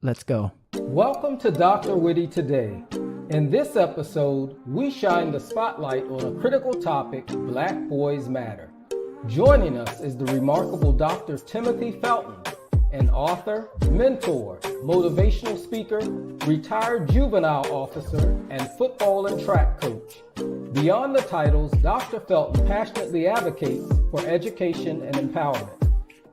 Let's go. Welcome to DrWhitty Today. In this episode, we shine the spotlight on a critical topic, Black Boys Matter. Joining us is the remarkable Dr. Timothy Felton, an author, mentor, motivational speaker, retired juvenile officer, and football and track coach. Beyond the titles, Dr. Felton passionately advocates for education and empowerment.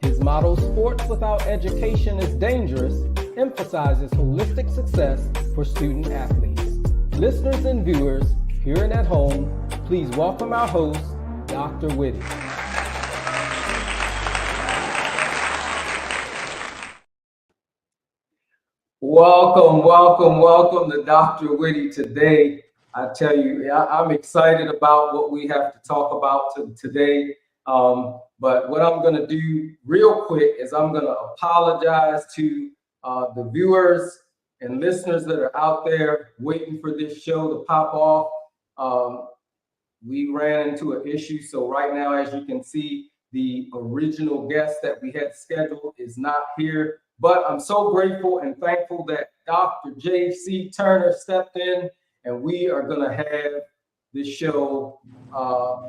His motto, "Sports without education is dangerous," emphasizes holistic success for student athletes. Listeners and viewers, here and at home, please welcome our host, Dr. Whitty. Welcome to Dr. Whitty Today. I tell you, I'm excited about what we have to talk about today. But what I'm going to do real quick is I'm going to apologize to the viewers and listeners that are out there waiting for this show to pop off. We ran into an issue. So right now, as you can see, the original guest that we had scheduled is not here. But I'm so grateful and thankful that Dr. J.C. Turner stepped in, and we are going to have this show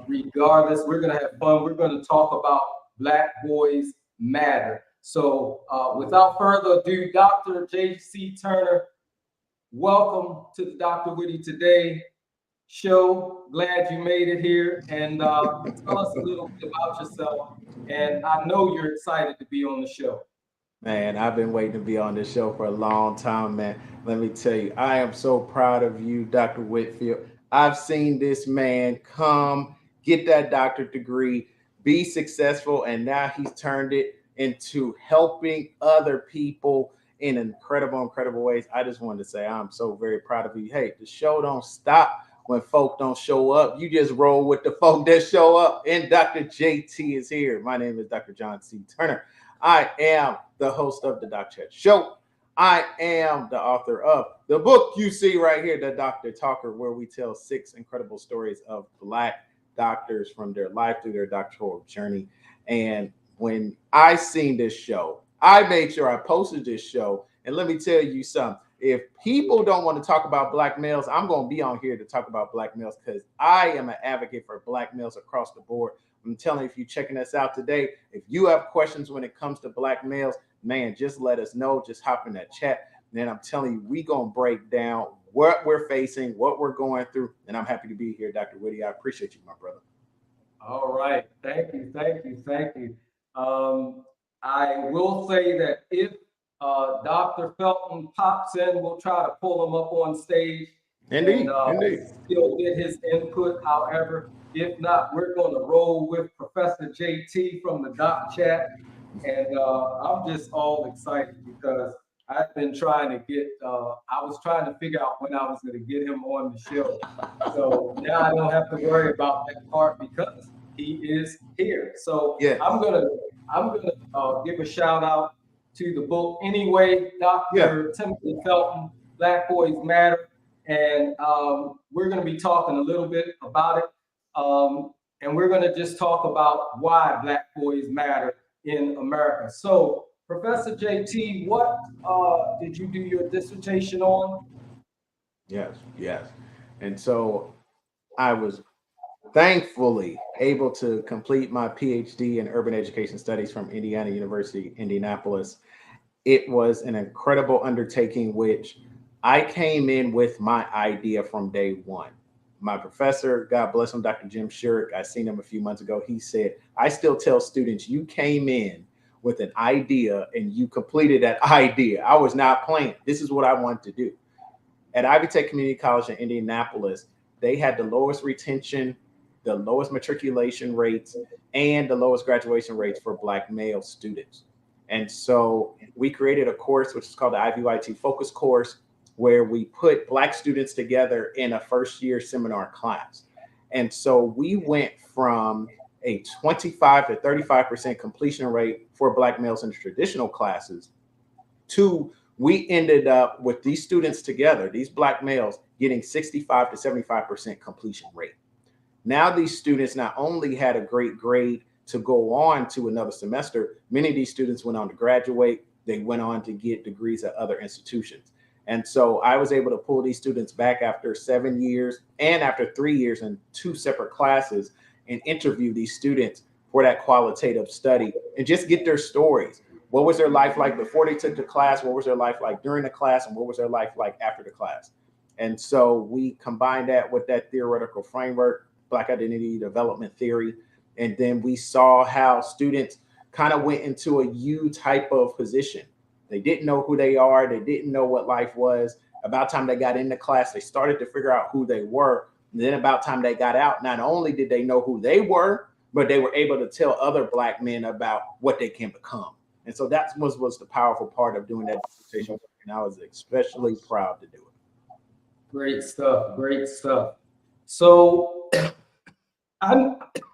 regardless. We're going to have fun. We're going to talk about Black Boys Matter. So without further ado, Dr. J.C. Turner, welcome to the Dr. Whitty Today show. Glad you made it here. And tell us a little bit about yourself. And I know you're excited to be on the show. Man, I've been waiting to be on this show for a long time, man. Let me tell you, I am so proud of you, Dr. Whitfield. I've seen this man come, get that doctorate degree, be successful, and now he's turned it into helping other people in incredible ways. I just wanted to say I'm so very proud of you. Hey, the show don't stop when folk don't show up. You just roll with the folk that show up, and Dr. JT is here. My name is Dr. John C. Turner. I am the host of the Doc Chat Show. I am the author of the book you see right here, The Doctor Talker, where we tell 6 incredible stories of Black doctors from their life through their doctoral journey. And when I seen this show, I made sure I posted this show. And let me tell you something. If people don't want to talk about Black males, I'm going to be on here to talk about Black males because I am an advocate for Black males across the board. I'm telling you, if you're checking us out today, if you have questions when it comes to Black males, man, just let us know. Just hop in that chat. And then I'm telling you, we're going to break down what we're facing, what we're going through. And I'm happy to be here, Dr. Whitty. I appreciate you, my brother. All right. Thank you. I will say that if Dr. Felton pops in, we'll try to pull him up on stage. Indeed. Still get his input. However, if not, we're going to roll with Professor JT from the Doc Chat. And I'm just all excited because I've been trying to get, I was trying to figure out when I was going to get him on the show. So now I don't have to worry about that part because he is here. So yeah. I'm gonna give a shout out to the book anyway, Dr. Timothy Felton, Black Boys Matter. And we're going to be talking a little bit about it. And we're going to just talk about why Black Boys Matter in America. So, Professor JT, what did you do your dissertation on? Yes. And so I was thankfully able to complete my PhD in urban education studies from Indiana University, Indianapolis. It was an incredible undertaking, which I came in with my idea from day one. My professor, God bless him, Dr. Jim Shurick, I seen him a few months ago. He said, I still tell students, you came in with an idea and you completed that idea. I was not playing. This is what I wanted to do. At Ivy Tech Community College in Indianapolis, they had the lowest retention, the lowest matriculation rates, and the lowest graduation rates for Black male students. And so we created a course, which is called the IVYT Focus Course, where we put Black students together in a first year seminar class. And so we went from a 25 to 35% completion rate for Black males in the traditional classes to we ended up with these students together, these Black males getting 65 to 75% completion rate. Now these students not only had a great grade to go on to another semester, many of these students went on to graduate. They went on to get degrees at other institutions. And so I was able to pull these students back after 7 years and after 3 years in 2 separate classes and interview these students for that qualitative study and just get their stories. What was their life like before they took the class? What was their life like during the class? And what was their life like after the class? And so we combined that with that theoretical framework, Black identity development theory. And then we saw how students kind of went into a U type of position. They didn't know who they are. They didn't know what life was. About time they got into class, they started to figure out who they were. And then about time they got out, not only did they know who they were, but they were able to tell other Black men about what they can become. And so that was the powerful part of doing that dissertation work. And I was especially proud to do it. Great stuff. Great stuff. So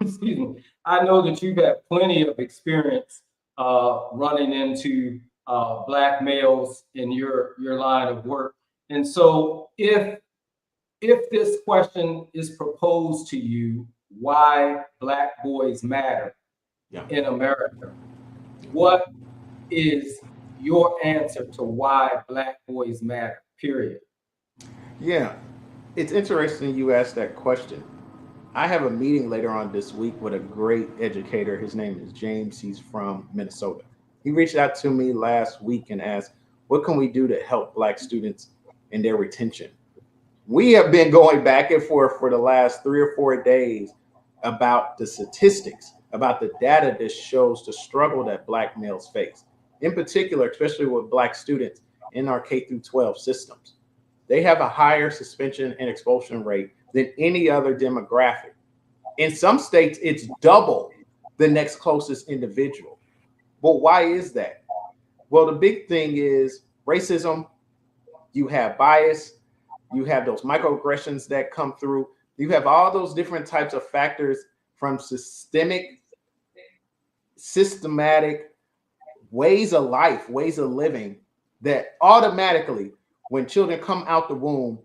excuse me, I know that you've had plenty of experience running into Black males in your line of work. And so if this question is proposed to you, why Black boys matter in America, what is your answer to why Black boys matter, period? Yeah, it's interesting you asked that question. I have a meeting later on this week with a great educator. His name is James. He's from Minnesota. He reached out to me last week and asked, what can we do to help Black students in their retention? We have been going back and forth for the last 3 or 4 days about the statistics, about the data that shows the struggle that Black males face. In particular, especially with Black students in our K through 12 systems. They have a higher suspension and expulsion rate than any other demographic. In some states, it's double the next closest individual. But why is that? Well, the big thing is racism. You have bias. You have those microaggressions that come through. You have all those different types of factors from systematic ways of life, ways of living that automatically, when children come out the womb,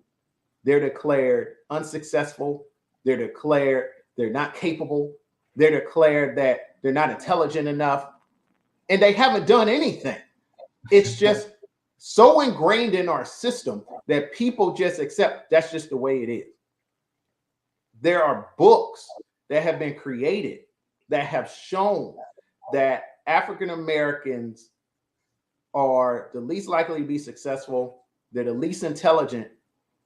they're declared unsuccessful. They're declared they're not capable. They're declared that they're not intelligent enough. And they haven't done anything. It's just so ingrained in our system that people just accept that's just the way it is. There are books that have been created that have shown that African Americans are the least likely to be successful. They're the least intelligent,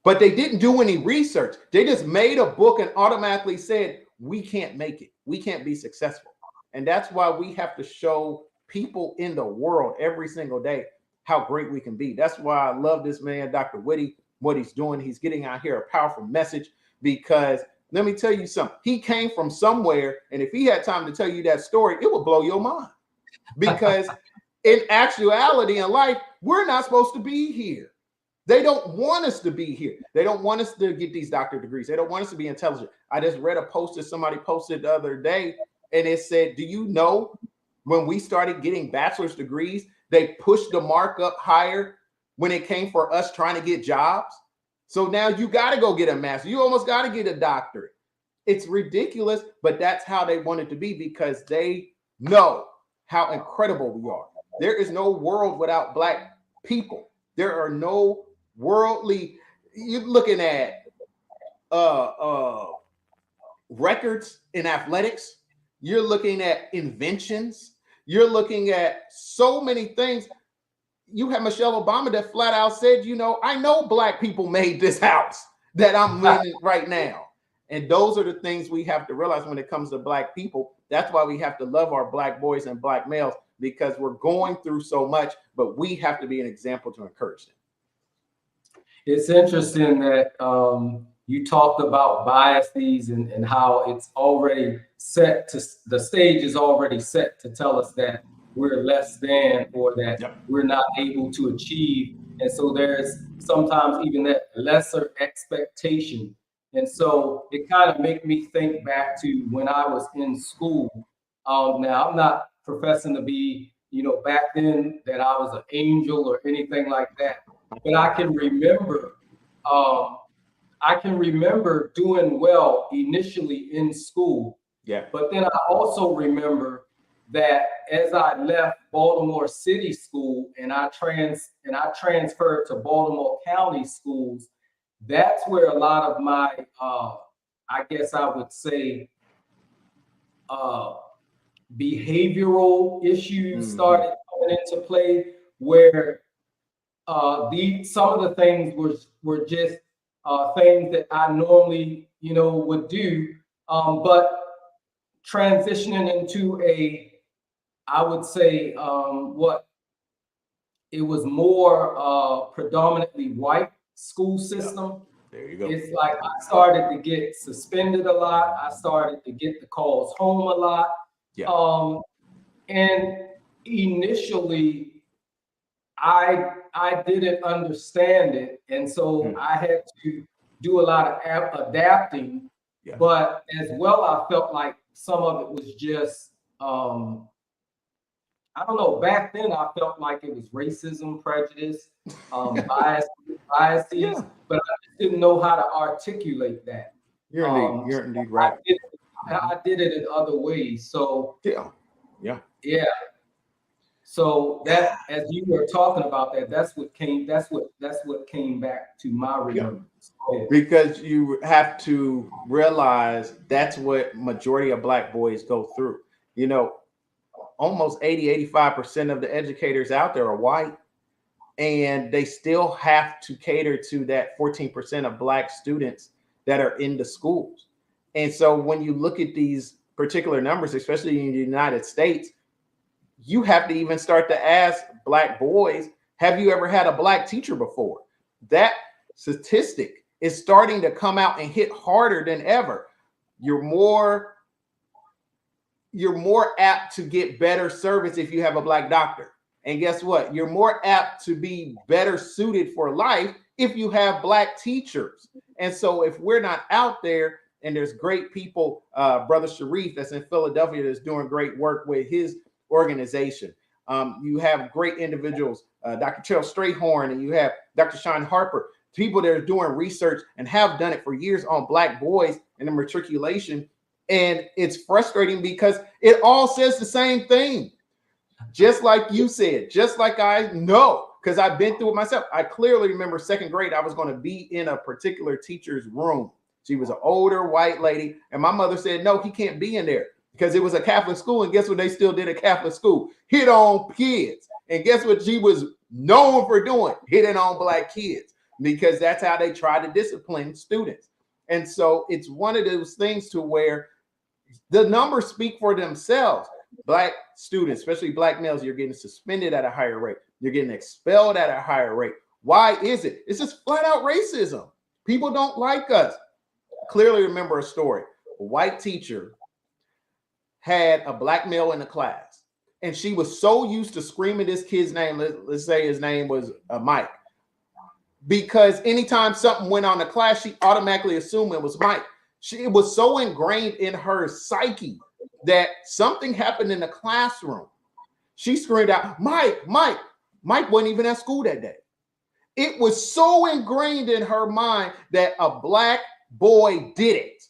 but they didn't do any research. They just made a book and automatically said, we can't make it. We can't be successful. And that's why we have to show people in the world every single day how great we can be. That's why I love this man, DrWhitty, what he's doing. He's getting out here a powerful message because let me tell you something. He came from somewhere, and if he had time to tell you that story, it would blow your mind. Because in actuality in life, we're not supposed to be here. They don't want us to be here. They don't want us to get these doctorate degrees. They don't want us to be intelligent. I just read a post that somebody posted the other day, and it said, do you know when we started getting bachelor's degrees, they pushed the mark up higher when it came for us trying to get jobs? So now you got to go get a master. You almost got to get a doctorate. It's ridiculous, but that's how they want it to be because they know how incredible we are. There is no world without Black people. There are no worldly, you're looking at records in athletics. You're looking at inventions. You're looking at so many things. you have Michelle Obama that flat out said, I know black people made this house that I'm in right now. And those are the things we have to realize when it comes to black people. That's why we have to love our black boys and black males, because we're going through so much, but we have to be an example to encourage them. It's interesting that you talked about biases and how it's already set to, the stage is already set to tell us that we're less than, or that we're not able to achieve. And so there's sometimes even that lesser expectation. And so it kind of make me think back to when I was in school. Now I'm not professing to be, back then that I was an angel or anything like that, but I can remember doing well initially in school. Yeah. But then I also remember that as I left Baltimore City School and I transferred to Baltimore County schools, that's where a lot of my I guess I would say behavioral issues started coming into play, where some of the things were just things that I normally would do, but transitioning into I would say it was more predominantly white school system. There you go. It's like I started to get suspended a lot. I started to get the calls home a lot. Yeah. And initially, I didn't understand it, and so I had to do a lot of adapting. Yeah. But as well, I felt like some of it was just I don't know. Back then, I felt like it was racism, prejudice, biases, Yeah. but I just didn't know how to articulate that. You're indeed right. I did it in other ways. So yeah. So that, as you were talking about that, that's what came back to my remembrance. Yeah. Because you have to realize that's what majority of black boys go through. Almost 85% of the educators out there are white, and they still have to cater to that 14% of black students that are in the schools. And so when you look at these particular numbers, especially in the United States, you have to even start to ask black boys, have you ever had a black teacher before? That statistic is starting to come out and hit harder than ever. You're more apt to get better service if you have a black doctor. And guess what? You're more apt to be better suited for life if you have black teachers. And so if we're not out there, and there's great people, Brother Sharif that's in Philadelphia that's doing great work with his organization. You have great individuals, Dr. Charles Strayhorn, and you have Dr. Sean Harper, people that are doing research and have done it for years on black boys and the matriculation. And it's frustrating because it all says the same thing. Just like you said, just like I know, because I've been through it myself. I clearly remember second grade, I was going to be in a particular teacher's room. She was an older white lady. And my mother said, no, he can't be in there because it was a Catholic school. And guess what? They still did a Catholic school. Hit on kids. And guess what she was known for doing? Hitting on black kids, because that's how they try to discipline students. And so it's one of those things to where the numbers speak for themselves. Black students, especially black males, you're getting suspended at a higher rate. You're getting expelled at a higher rate. Why is it? It's just flat out racism. People don't like us. Clearly remember a story. A white teacher had a black male in the class, and she was so used to screaming this kid's name. Let's say his name was Mike, because anytime something went on in the class, she automatically assumed it was Mike. It was so ingrained in her psyche that something happened in the classroom. She screamed out, Mike, Mike. Mike wasn't even at school that day. It was so ingrained in her mind that a black boy did it,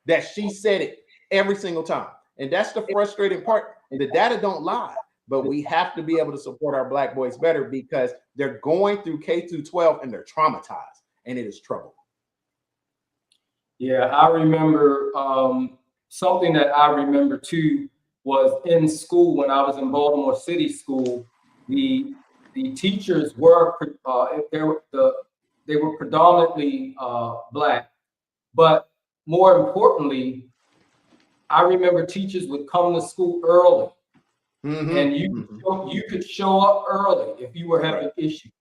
that she said it every single time. And that's the frustrating part. The data don't lie, but we have to be able to support our black boys better, because they're going through K through 12 and they're traumatized, and it is trouble. Yeah, I remember something that I remember too was in school when I was in Baltimore City School. The the teachers were they were predominantly Black, but more importantly, I remember teachers would come to school early, and you could show up early if you were having issues.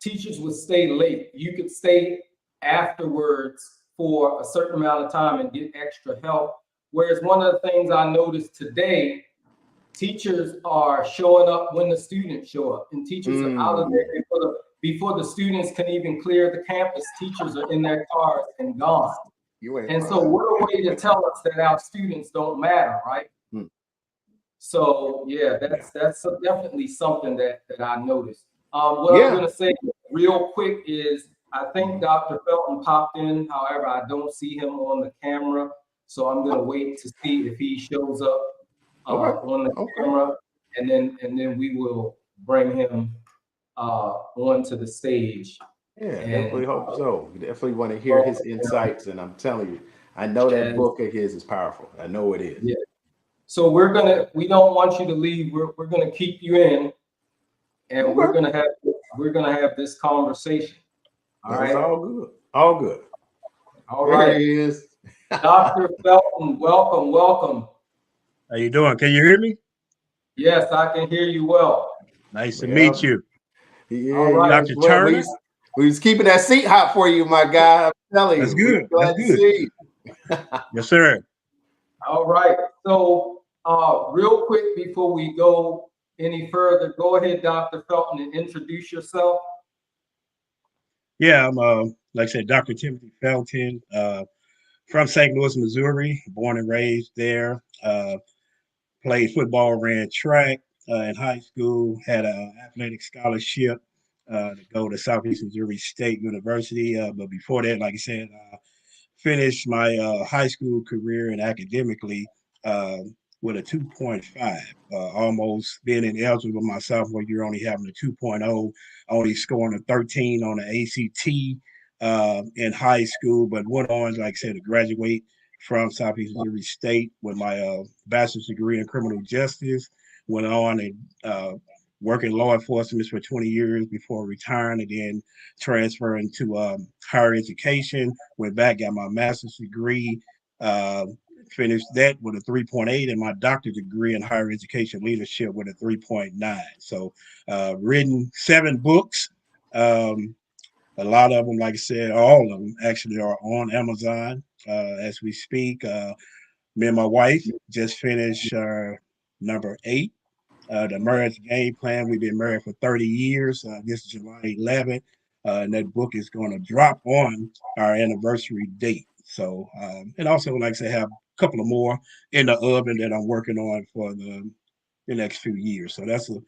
Teachers would stay late. You could stay afterwards for a certain amount of time and get extra help. Whereas one of the things I noticed today, teachers are showing up when the students show up, and teachers are out of there before the students can even clear the campus. Teachers are in their cars and gone. And so what a way to tell us that our students don't matter, right? So yeah, that's definitely something that I noticed. What I'm gonna say real quick is I think Dr. Felton popped in. However, I don't see him on the camera, so I'm gonna wait to see if he shows up on the camera, and then we will bring him onto the stage. Yeah, definitely hope so. We definitely want to hear his insights, and I'm telling you, I know that book of his is powerful. I know it is. Yeah. So we don't want you to leave. We're gonna keep you in, and we're gonna have this conversation. All right. All good. All good. All right. There he is. Dr. Felton, welcome. How you doing? Can you hear me? Yes, I can hear you well. Nice to meet you. Yeah, all right. Dr. Turner. We was keeping that seat hot for you, my guy. I'm telling you. That's good. Glad to see you. Yes, sir. All right. So real quick before we go any further, go ahead, Dr. Felton, and introduce yourself. Yeah, I'm like I said, Dr. Timothy Felton, from St. Louis, Missouri, born and raised there. Played football, ran track in high school, had an athletic scholarship to go to Southeast Missouri State University. But before that, like I said, finished my high school career and academically with a 2.5, almost being ineligible my sophomore year, only having a 2.0, only scoring a 13 on the ACT in high school, but went on, like I said, to graduate from Southeast Missouri State with my bachelor's degree in criminal justice. Went on and worked in law enforcement for 20 years before retiring, and then transferring to higher education. Went back, got my master's degree, finished that with a 3.8, and my doctorate degree in higher education leadership with a 3.9. So written 7 books. A lot of them, like I said, all of them actually are on Amazon as we speak. Me and my wife just finished number 8, the marriage game plan. We've been married for 30 years. This is July 11th, and that book is going to drop on our anniversary date. So, and also, like I said, have a couple of more in the oven that I'm working on for the next few years. So that's a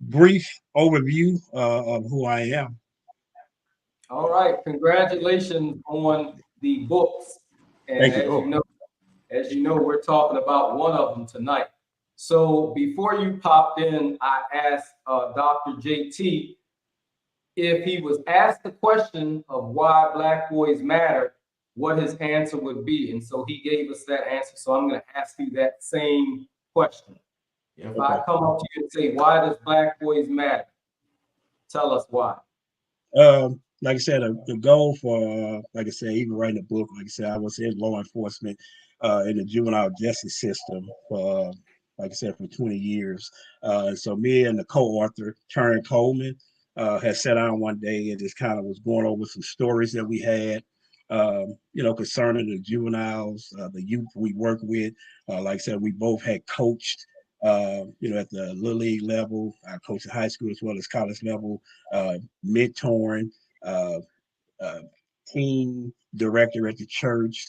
brief overview of who I am. All right, congratulations on the books. And Thank you. As you know, we're talking about one of them tonight. So before you popped in, I asked Dr. JT if he was asked the question of why Black boys matter, what his answer would be. And so he gave us that answer. So I'm going to ask you that same question. If I come up to you and say, why does Black boys matter? Tell us why. Like I said, the goal for, like I said, even writing a book, like I said, I was in law enforcement in the juvenile justice system for, like I said, for 20 years. So me and the co-author, Turner Coleman, had sat down one day and just kind of was going over some stories that we had, concerning the juveniles, the youth we work with. Like I said, we both had coached at the little league level. I coached at high school as well as college level, mentoring, team director at the church.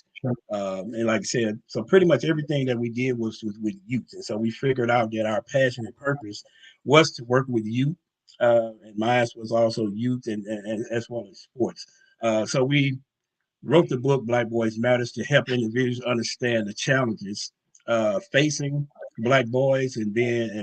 And like I said, so pretty much everything that we did was with youth. And so we figured out that our passion and purpose was to work with youth. And mine was also youth and as well as sports. So we wrote the book Black Boys Matters to help individuals understand the challenges facing Black boys and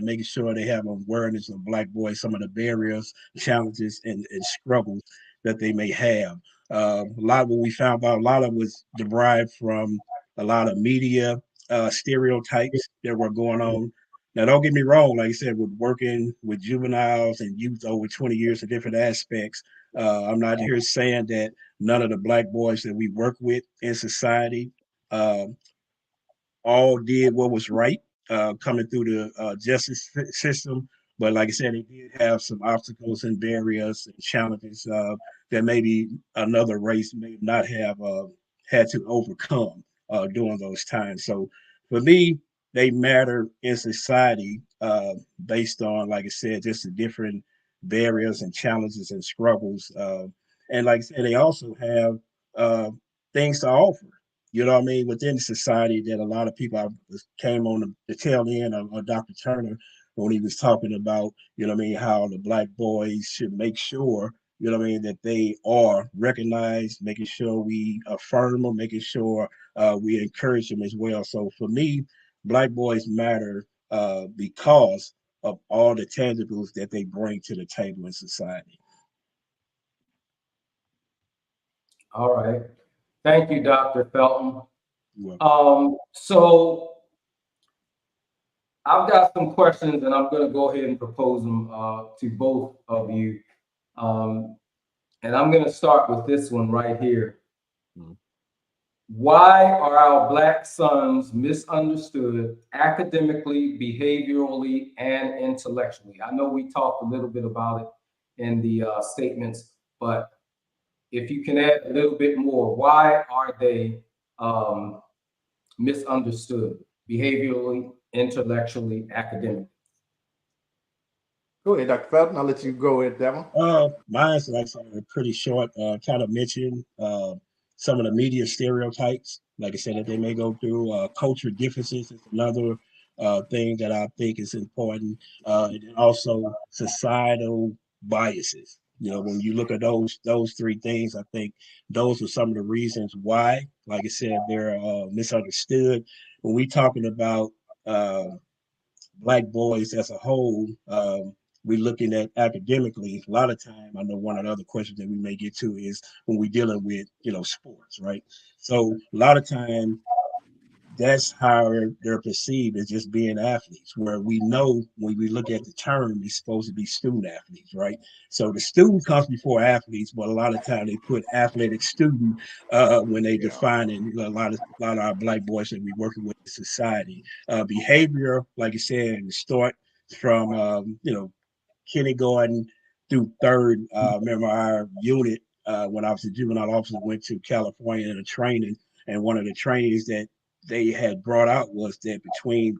making sure they have awareness of Black boys, some of the barriers, challenges, and struggles that they may have. A lot of what we found out, a lot of it was derived from a lot of media stereotypes that were going on Now, don't get me wrong. Like I said, with working with juveniles and youth over 20 years in different aspects, I'm not here saying that none of the Black boys that we work with in society uh, all did what was right coming through the justice system. But like I said, they did have some obstacles and barriers and challenges that maybe another race may not have had to overcome during those times. So for me, they matter in society based on, like I said, just the different barriers and challenges and struggles. And like I said, they also have things to offer, you know what I mean, within society that a lot of people came on the tail end of Dr. Turner when he was talking about, you know what I mean, how the Black boys should make sure, you know what I mean, that they are recognized, making sure we affirm them, making sure we encourage them as well. So for me, Black boys matter because of all the tangibles that they bring to the table in society. All right. Thank you, Dr. Felton. Well, So I've got some questions and I'm going to go ahead and propose them to both of you. Um, and I'm going to start with this one right here. Mhm. Why are our Black sons misunderstood academically, behaviorally, and intellectually? I know we talked a little bit about it in the statements, but if you can add a little bit more, why are they misunderstood behaviorally, intellectually, academically? Go ahead, Dr. Felton. I'll let you go with that one. Mine's like pretty short. Kind of mention some of the media stereotypes, like I said, that they may go through. Culture differences is another thing that I think is important, and then also societal biases. You know, when you look at those three things, I think those are some of the reasons why, like I said, they're misunderstood. When we talking about uh, Black boys as a whole, we're looking at academically. A lot of time, I know one of the other questions that we may get to is when we're dealing with, sports, right? So a lot of time, that's how they're perceived as just being athletes, where we know when we look at the term, it's supposed to be student athletes, right? So the student comes before athletes, but a lot of time they put athletic student when they Yeah. define it. A lot of our Black boys that we working with in society. Behavior, like I said, start from kindergarten through third. Remember our unit when I was a juvenile officer went to California in a training, and one of the trainings that they had brought out was that between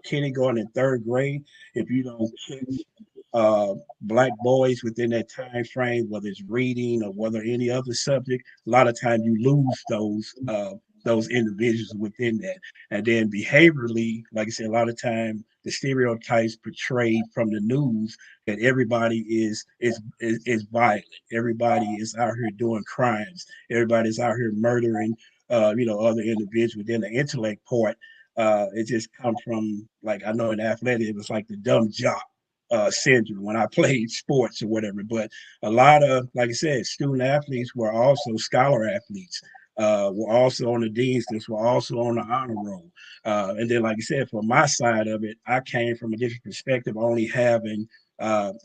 kindergarten and third grade, if you don't catch Black boys within that time frame, whether it's reading or whether any other subject, a lot of times you lose those individuals within that. And then behaviorally, like I said, a lot of time the stereotypes portrayed from the news that everybody is violent, everybody is out here doing crimes, everybody's out here murdering other individuals. Within the intellect part, it just comes from, like, I know in athletic it was like the dumb jock syndrome when I played sports or whatever. But a lot of, like I said, student athletes were also scholar athletes. Were also on the dean's list, were also on the honor roll. And then, like I said, for my side of it, I came from a different perspective, only having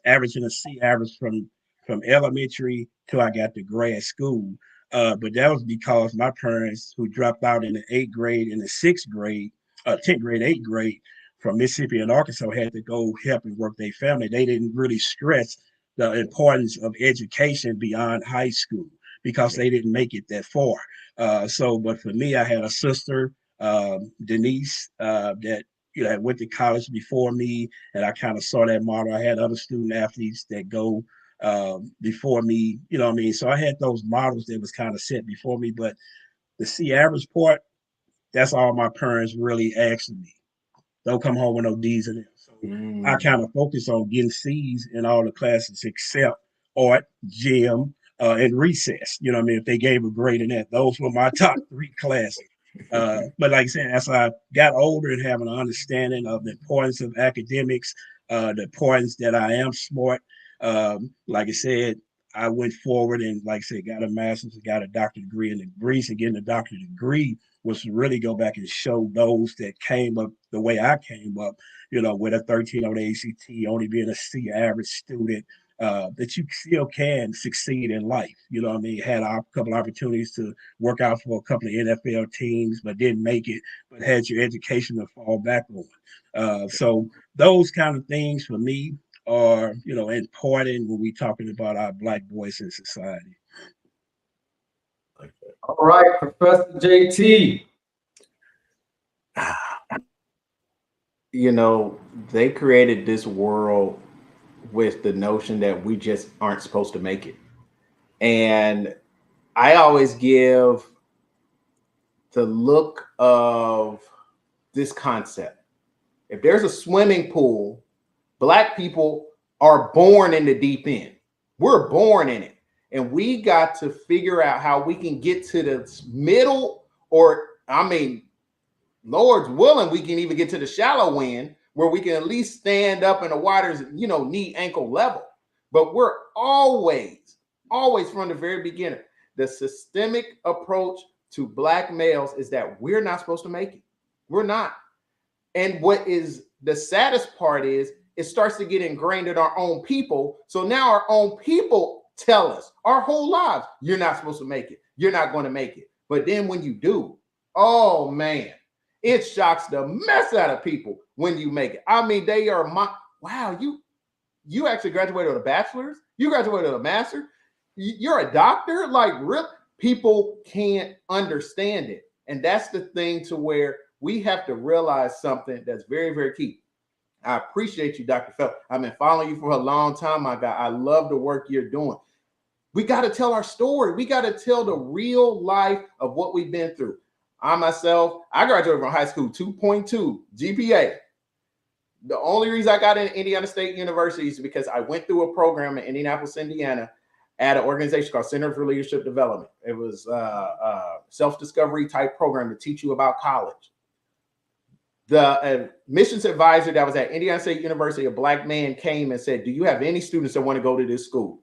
averaging a C average from elementary till I got to grad school. But that was because my parents, who dropped out in the eighth grade and the sixth grade, 10th grade, eighth grade, from Mississippi and Arkansas, had to go help and work their family. They didn't really stress the importance of education beyond high school because Yeah. they didn't make it that far. But for me, I had a sister, Denise, that had went to college before me, and I kind of saw that model. I had other student athletes that go before me, you know what I mean? So I had those models that was kind of set before me, but the C average part, that's all my parents really asked me. Don't come home with no D's in it. So I Mm. kind of focus on getting C's in all the classes except art, gym, and recess. You know what I mean? If they gave a grade in that, those were my top three classes. But like I said, as I got older and having an understanding of the importance of academics, the importance that I am smart, like I said, I went forward and, like I said, got a master's, got a doctorate degree, and the reason getting a doctorate degree was to really go back and show those that came up the way I came up, with a 13 on the ACT, only being a C average student, that you still can succeed in life. You know what I mean? Had a couple opportunities to work out for a couple of NFL teams, but didn't make it, but had your education to fall back on. So those kind of things for me are, important when we talking about our Black boys in society. All right, Professor JT. They created this world with the notion that we just aren't supposed to make it. And I always give the look of this concept. If there's a swimming pool, Black people are born in the deep end. We're born in it. And we got to figure out how we can get to the middle, Lord's willing, we can even get to the shallow end where we can at least stand up in the water's, knee, ankle level. But we're always from the very beginning, the systemic approach to Black males is that we're not supposed to make it. We're not. And what is the saddest part is it starts to get ingrained in our own people. So now our own people tell us our whole lives, you're not supposed to make it. You're not going to make it. But then when you do, oh man, it shocks the mess out of people when you make it. They are wow, you actually graduated with a bachelor's, you graduated with a master's, you're a doctor, people can't understand it. And that's the thing to where we have to realize something that's very, very key. I appreciate you, Dr. Felton. I've been following you for a long time, my guy. I love the work you're doing. We got to tell our story. We got to tell the real life of what we've been through. I graduated from high school, 2.2 GPA. The only reason I got into Indiana State University is because I went through a program in Indianapolis, Indiana, at an organization called Center for Leadership Development. It was a self-discovery type program to teach you about college. The admissions advisor that was at Indiana State University, a Black man, came and said, do you have any students that want to go to this school?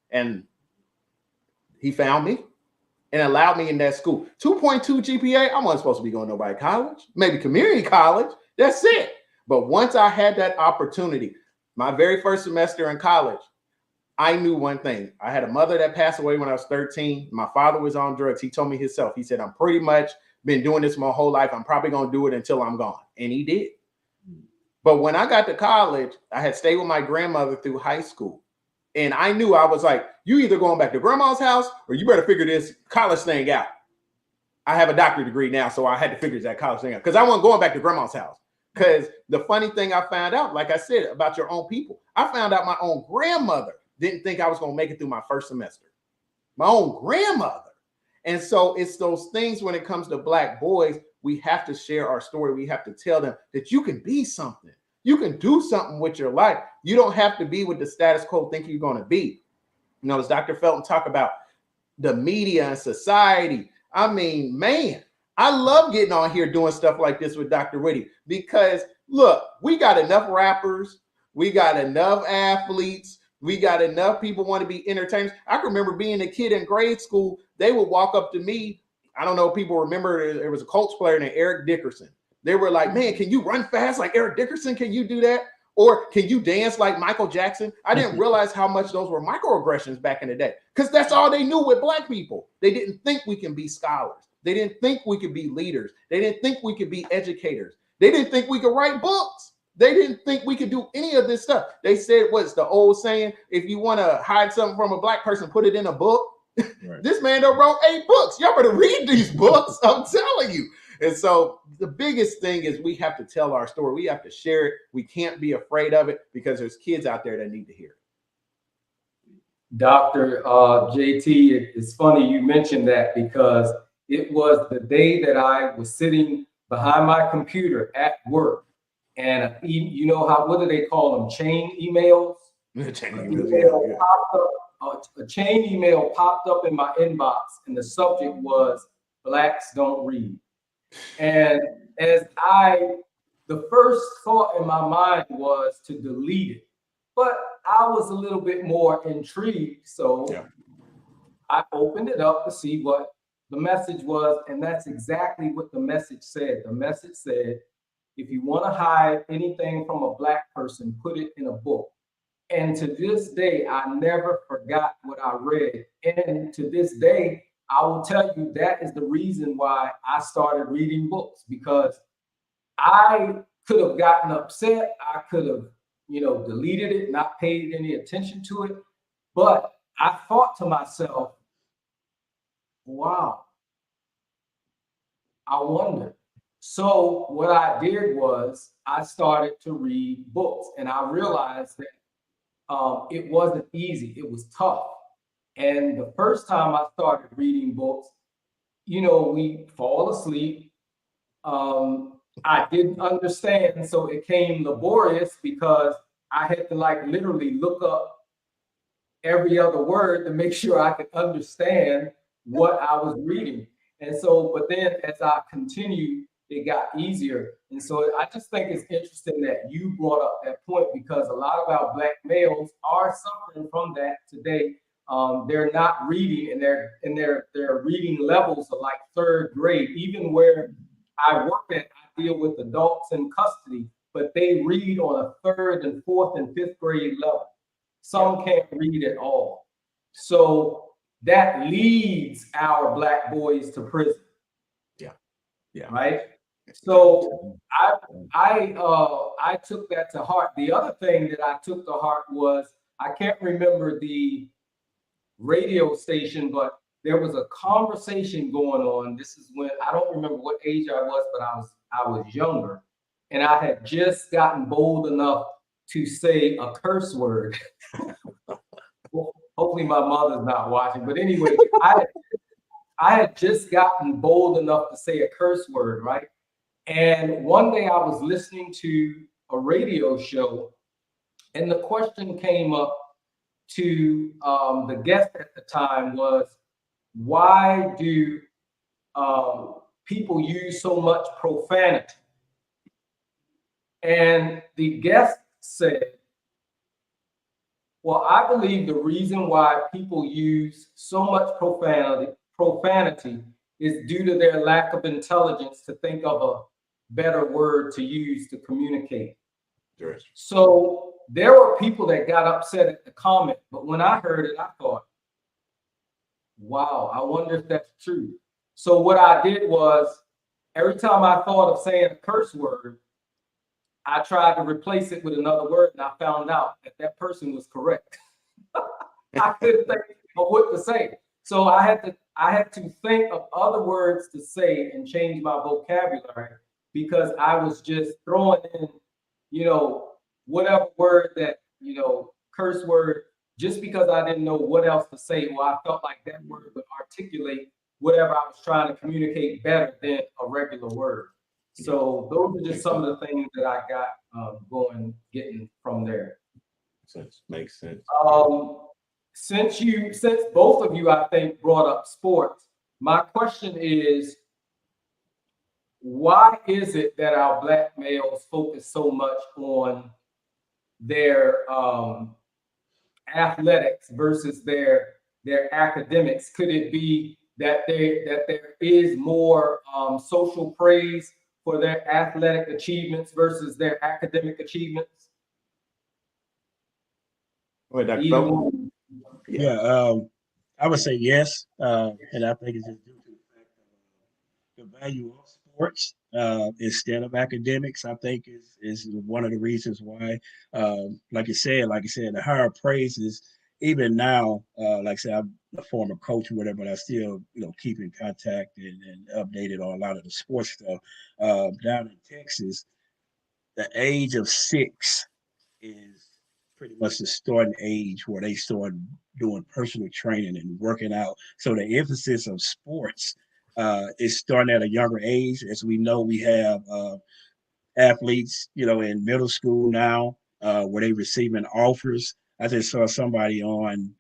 And he found me and allowed me in that school. 2.2 GPA, I wasn't supposed to be going to nobody college, maybe community college. That's it. But once I had that opportunity, my very first semester in college, I knew one thing. I had a mother that passed away when I was 13. My father was on drugs. He told me himself, he said, I'm pretty much been doing this my whole life. I'm probably going to do it until I'm gone. And he did. But when I got to college, I had stayed with my grandmother through high school. And I knew, I was like, you either going back to grandma's house or you better figure this college thing out. I have a doctorate degree now, so I had to figure that college thing out because I wasn't going back to grandma's house. Because the funny thing I found out, like I said, about your own people, I found out my own grandmother didn't think I was going to make it through my first semester. My own grandmother. And so it's those things when it comes to Black boys, we have to share our story. We have to tell them that you can be something. You can do something with your life. You don't have to be with the status quo thinking you're going to be. As Dr. Felton talked about the media and society, man, I love getting on here doing stuff like this with DrWhitty because, look, we got enough rappers. We got enough athletes. We got enough people want to be entertainers. I can remember being a kid in grade school. They would walk up to me. I don't know if people remember, there was a Colts player named Eric Dickerson. They were like, man, can you run fast like Eric Dickerson? Can you do that? Or can you dance like Michael Jackson? I didn't realize how much those were microaggressions back in the day because that's all they knew with Black people. They didn't think we can be scholars. They didn't think we could be leaders. They didn't think we could be educators. They didn't think we could write books. They didn't think we could do any of this stuff. They said, what's the old saying? If you want to hide something from a Black person, put it in a book. Right. This man done wrote 8 books. Y'all better read these books. I'm telling you. And so the biggest thing is we have to tell our story. We have to share it. We can't be afraid of it because there's kids out there that need to hear it. Dr. JT, it's funny you mentioned that because it was the day that I was sitting behind my computer at work. And what do they call them? Chain emails? A chain email popped up in my inbox and the subject was Blacks don't read. And the first thought in my mind was to delete it, but I was a little bit more intrigued. So I opened it up to see what the message was, and that's exactly what the message said. The message said, if you want to hide anything from a Black person, put it in a book. And to this day, I never forgot what I read. And to this day, I will tell you that is the reason why I started reading books, because I could have gotten upset. I could have, deleted it, not paid any attention to it. But I thought to myself, wow, I wonder. So what I did was I started to read books, and I realized that it wasn't easy. It was tough. And the first time I started reading books, we fall asleep. I didn't understand, so it came laborious because I had to like literally look up every other word to make sure I could understand what I was reading. And so, but then as I continued, it got easier. And so I just think it's interesting that you brought up that point, because a lot of our Black males are suffering from that today. They're not reading, and their reading levels are like third grade. Even where I work at, I deal with adults in custody, but they read on a third and fourth and fifth grade level. Some can't read at all. So that leads our Black boys to prison. Yeah. Right. So I took that to heart. The other thing that I took to heart was, I can't remember the radio station, but there was a conversation going on. This is when, I don't remember what age I was, but I was younger, and I had just gotten bold enough to say a curse word. Well, hopefully my mother's not watching, but anyway, I had just gotten bold enough to say a curse word, right? And one day I was listening to a radio show, and the question came up to the guest at the time was, why do people use so much profanity? And the guest said, well, I believe the reason why people use so much profanity is due to their lack of intelligence to think of a better word to use to communicate. Yes. So there were people that got upset at the comment, but when I heard it, I thought, wow, I wonder if that's true. So what I did was, every time I thought of saying a curse word, I tried to replace it with another word, and I found out that that person was correct. I couldn't think of what to say. So I had to think of other words to say and change my vocabulary, because I was just throwing in, whatever word that, curse word, just because I didn't know what else to say. Well, I felt like that word would articulate whatever I was trying to communicate better than a regular word. So those are just some of the things that I got getting from there. Makes sense. Since both of you, I think, brought up sports, my question is, why is it that our Black males focus so much on their athletics versus their academics? Could it be that there is more social praise for their athletic achievements versus their academic achievements? Wait, Dr. Either Felton? one. Yeah, I would say yes, and I think it's just due to the fact of the value of sports instead of academics. I think is one of the reasons why, like you said, the higher praises. Even now, like I said, I'm a former coach or whatever, but I still, keep in contact and updated on a lot of the sports stuff. Down in Texas, the age of 6 is pretty much the starting age where they start doing personal training and working out. So the emphasis of sports is starting at a younger age. As we know, we have athletes, in middle school now, where they receiving offers. I just saw somebody on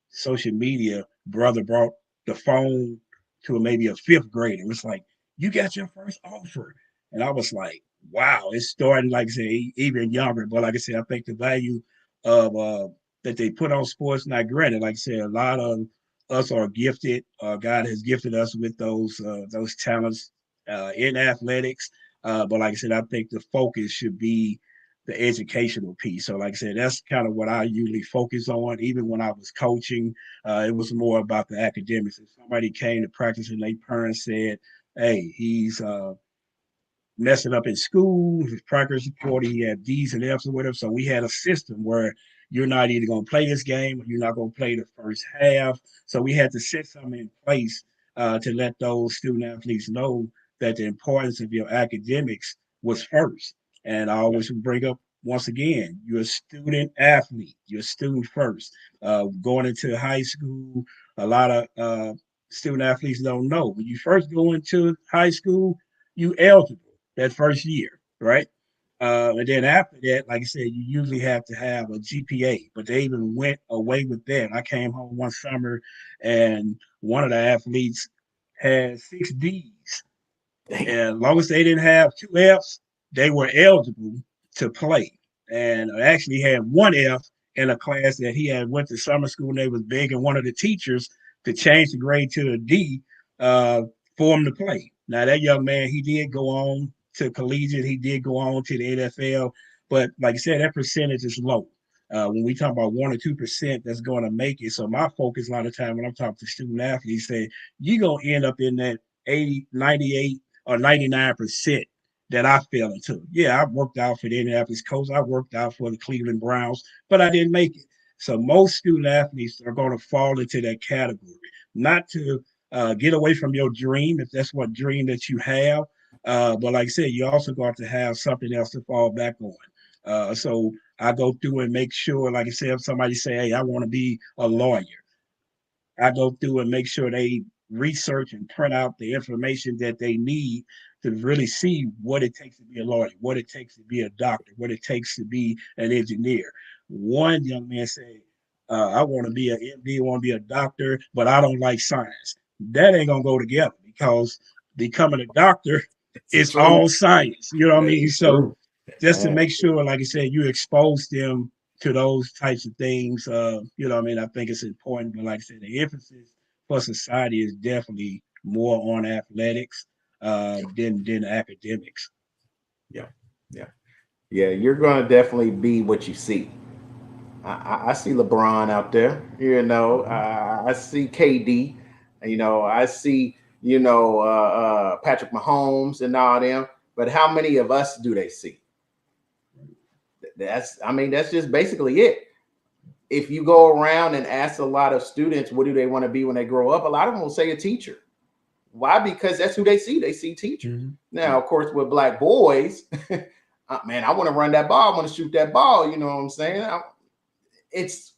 social media, brother brought the phone to maybe a fifth grader. It was like, you got your first offer. And I was like, wow, it's starting, like I say, even younger. But like I said, I think the value of that they put on sports, not granted, like I said, a lot of us are gifted. God has gifted us with those talents in athletics. But like I said, I think the focus should be the educational piece. So like I said, that's kind of what I usually focus on. Even when I was coaching, it was more about the academics. If somebody came to practice and their parents said, hey, he's messing up in school, his progress report, he had D's and F's or whatever. So we had a system where you're not either going to play this game or you're not going to play the first half. So we had to set something in place to let those student athletes know that the importance of your academics was first. And I always bring up, once again, you're a student athlete, you're a student first. Going into high school, a lot of student athletes don't know. When you first go into high school, you eligible that first year, right? And then after that, like I said, you usually have to have a GPA, but they even went away with that. I came home one summer and one of the athletes had 6 D's. And as long as they didn't have 2 F's, they were eligible to play. And I actually had 1 F in a class that he had went to summer school, and they was begging one of the teachers to change the grade to a D for him to play. Now, that young man, he did go on to collegiate. He did go on to the NFL. But like I said, that percentage is low. When we talk about 1 or 2% that's going to make it. So my focus a lot of time when I'm talking to student athletes, say, you're going to end up in that 80, 98, or 99% that I fell into. Yeah, I worked out for the Indianapolis Colts. I worked out for the Cleveland Browns, but I didn't make it. So most student athletes are going to fall into that category, not to get away from your dream, if that's what dream that you have. But like I said, you also got to have something else to fall back on. So I go through and make sure, like I said, if somebody say, hey, I want to be a lawyer, I go through and make sure they research and print out the information that they need to really see what it takes to be a lawyer, what it takes to be a doctor, what it takes to be an engineer. One young man said, I want to be an MD, I want to be a doctor, but I don't like science. That ain't going to go together because becoming a doctor is all science. You know what I mean? So just to make sure, like I said, you expose them to those types of things, you know what I mean? I think it's important. But like I said, the emphasis for society is definitely more on athletics than academics. Yeah. You're going to definitely be what you see. I see LeBron out there, you know. I see KD, you know. I see, you know, Patrick Mahomes and all them. But how many of us do they see? That's just basically it. If you go around and ask a lot of students what do they want to be when they grow up, a lot of them will say a teacher. Why? Because that's who they see. They see teachers. Mm-hmm. Now, of course, with black boys, man, I want to run that ball. I want to shoot that ball. You know what I'm saying? It's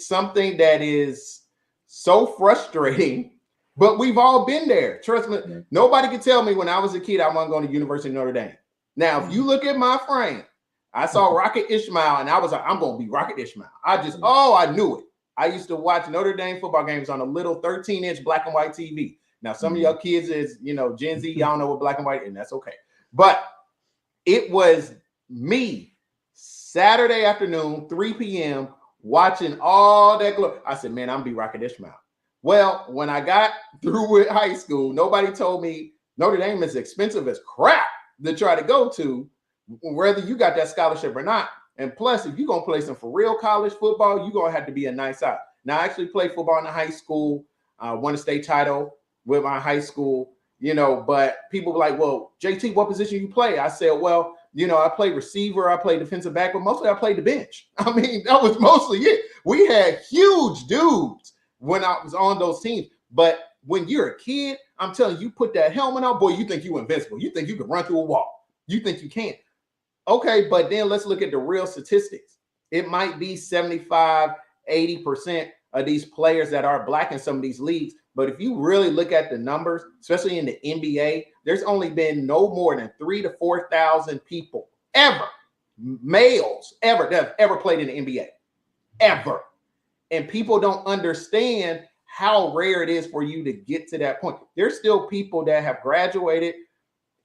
something that is so frustrating, but we've all been there. Trust me. Mm-hmm. Nobody could tell me when I was a kid I wasn't going to University of Notre Dame. Now, if you look at my frame, I saw Rocket Ishmael, and I was like, I'm going to be Rocket Ishmael. I knew it. I used to watch Notre Dame football games on a little 13-inch black and white TV. Now, some of y'all kids is, you know, Gen Z, y'all know what black and white, and that's okay. But it was me, Saturday afternoon, 3 p.m., watching all that glory. I said, man, I'm going to be Rocket Ishmael. Well, when I got through with high school, nobody told me Notre Dame is expensive as crap to try to go to, whether you got that scholarship or not. And plus, if you're going to play some for real college football, you're going to have to be a nice eye. Now, I actually played football in high school, won a state title with my high school, you know, but people were like, well, JT, what position you play? I said, well, you know, I played receiver, I played defensive back, but mostly I played the bench. I mean, that was mostly it. We had huge dudes when I was on those teams. But when you're a kid, I'm telling you, put that helmet on, boy, you think you're invincible. You think you can run through a wall. You think you can. Okay, but then let's look at the real statistics. It might be 75, 80% of these players that are black in some of these leagues. But if you really look at the numbers, especially in the NBA, there's only been no more than 3,000 to 4,000 people ever, males ever, that have ever played in the NBA, ever. And people don't understand how rare it is for you to get to that point. There's still people that have graduated.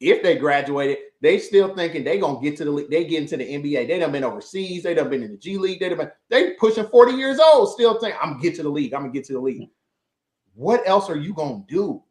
If they graduated, they still thinking they gonna get to the league. They get into the NBA. They done been overseas. They done been in the G League. They pushing 40 years old. Still think I'm gonna get to the league. I'm gonna get to the league. what else are you going to do?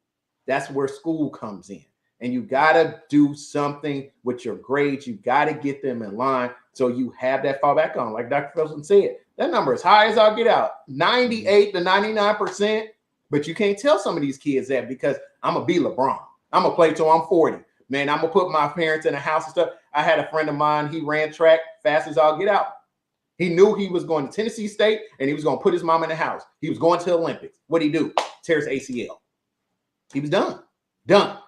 That's where school comes in. And you got to do something with your grades. You got to get them in line so you have that fall back on. Like Dr. Felton said, that number is high as I'll get out, 98 to 99%. But you can't tell some of these kids that, because I'm going to be LeBron. I'm going to play till I'm 40. Man, I'm going to put my parents in a house and stuff. I had a friend of mine, he ran track fast as I'll get out. He knew he was going to Tennessee State and he was going to put his mom in the house. He was going to the Olympics. What'd he do? Tears ACL. He was done,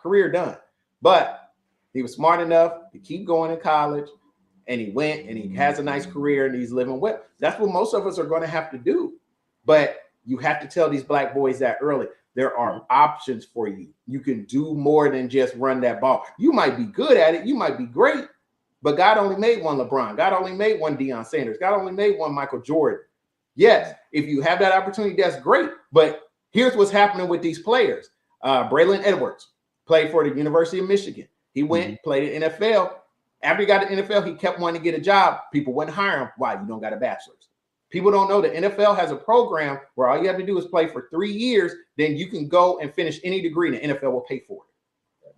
career done. But he was smart enough to keep going to college, and he went and he has a nice career and he's living well. That's what most of us are going to have to do. But you have to tell these black boys that early. There are options for you. You can do more than just run that ball. You might be good at it. You might be great. But God only made one LeBron. God only made one Deion Sanders. God only made one Michael Jordan. Yes, if you have that opportunity, that's great. But here's what's happening with these players. Braylon Edwards played for the University of Michigan. He went, played in NFL. After he got to NFL, he kept wanting to get a job. People wouldn't hire him. Why? You don't got a bachelor's. People don't know the NFL has a program where all you have to do is play for 3 years. Then you can go and finish any degree and the NFL will pay for it.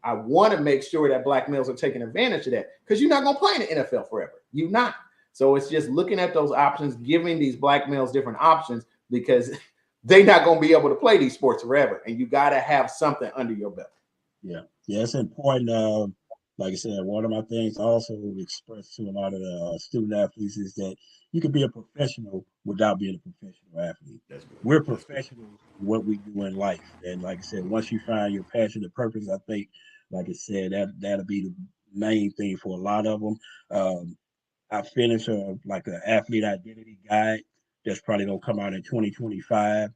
I want to make sure that black males are taking advantage of that, because you're not going to play in the NFL forever. You're not. So it's just looking at those options, giving these black males different options, because they're not going to be able to play these sports forever. And you got to have something under your belt. Yeah, it's important. Like I said, one of my things also expressed to a lot of the student athletes is that you can be a professional without being a professional athlete. That's good. We're professionals in what we do in life. And like I said, once you find your passion and purpose, I think, like I said, that'll be the main thing for a lot of them. I finished like an athlete identity guide that's probably gonna come out in 2025.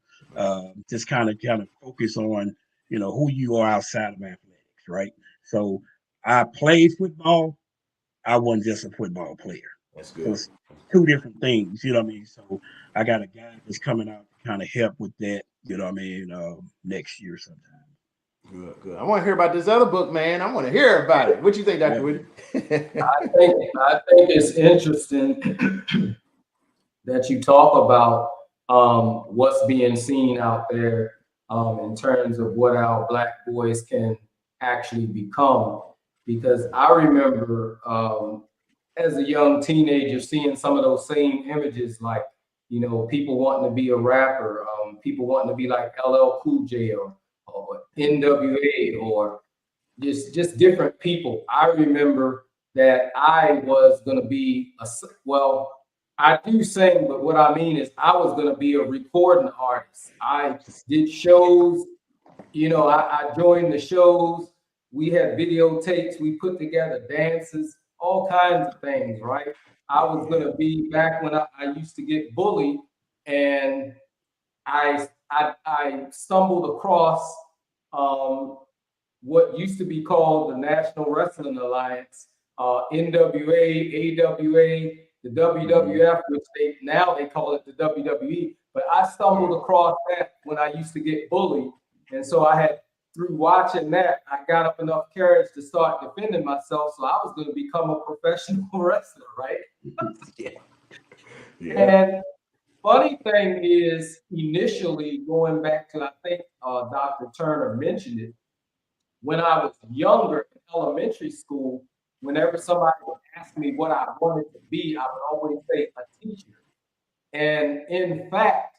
Just kind of focus on, who you are outside of athletics, right? So I played football. I wasn't just a football player. That's So good. it's two different things, you know what I mean? So I got a guy that's coming out to kind of help with that, you know what I mean, next year sometime. Good. I want to hear about this other book, man. I want to hear about it. What you think, Dr. Whitty? I think it's interesting that you talk about what's being seen out there in terms of what our black boys can actually become. Because I remember as a young teenager seeing some of those same images, like, people wanting to be a rapper, people wanting to be like LL Cool J or NWA, or just different people. I remember that I was going to be I do sing, but what I mean is I was going to be a recording artist. I did shows, I joined the shows. We had videotapes. We put together dances, all kinds of things, right? I was going to be back when I used to get bullied, and I stumbled across what used to be called the National Wrestling Alliance, NWA, AWA, the WWF, which now they call it the WWE. But I stumbled across that when I used to get bullied. And so through watching that, I got up enough courage to start defending myself. So I was going to become a professional wrestler, right? Yeah. And funny thing is, initially going back to, I think Dr. Turner mentioned it, when I was younger in elementary school, whenever somebody would ask me what I wanted to be, I would always say a teacher. And in fact,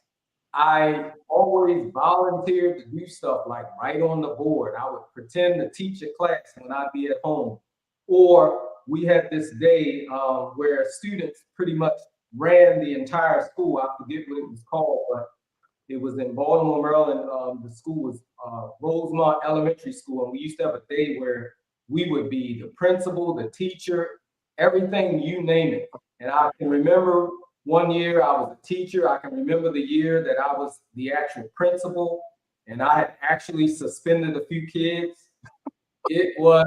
I always volunteered to do stuff like write on the board. I would pretend to teach a class when I'd be at home. Or we had this day where students pretty much ran the entire school. I forget what it was called, but it was in Baltimore, Maryland. The school was Rosemont Elementary School. And we used to have a day where we would be the principal, the teacher, everything, you name it. And I can remember one year I was a teacher. I can remember the year that I was the actual principal, and I had actually suspended a few kids. It was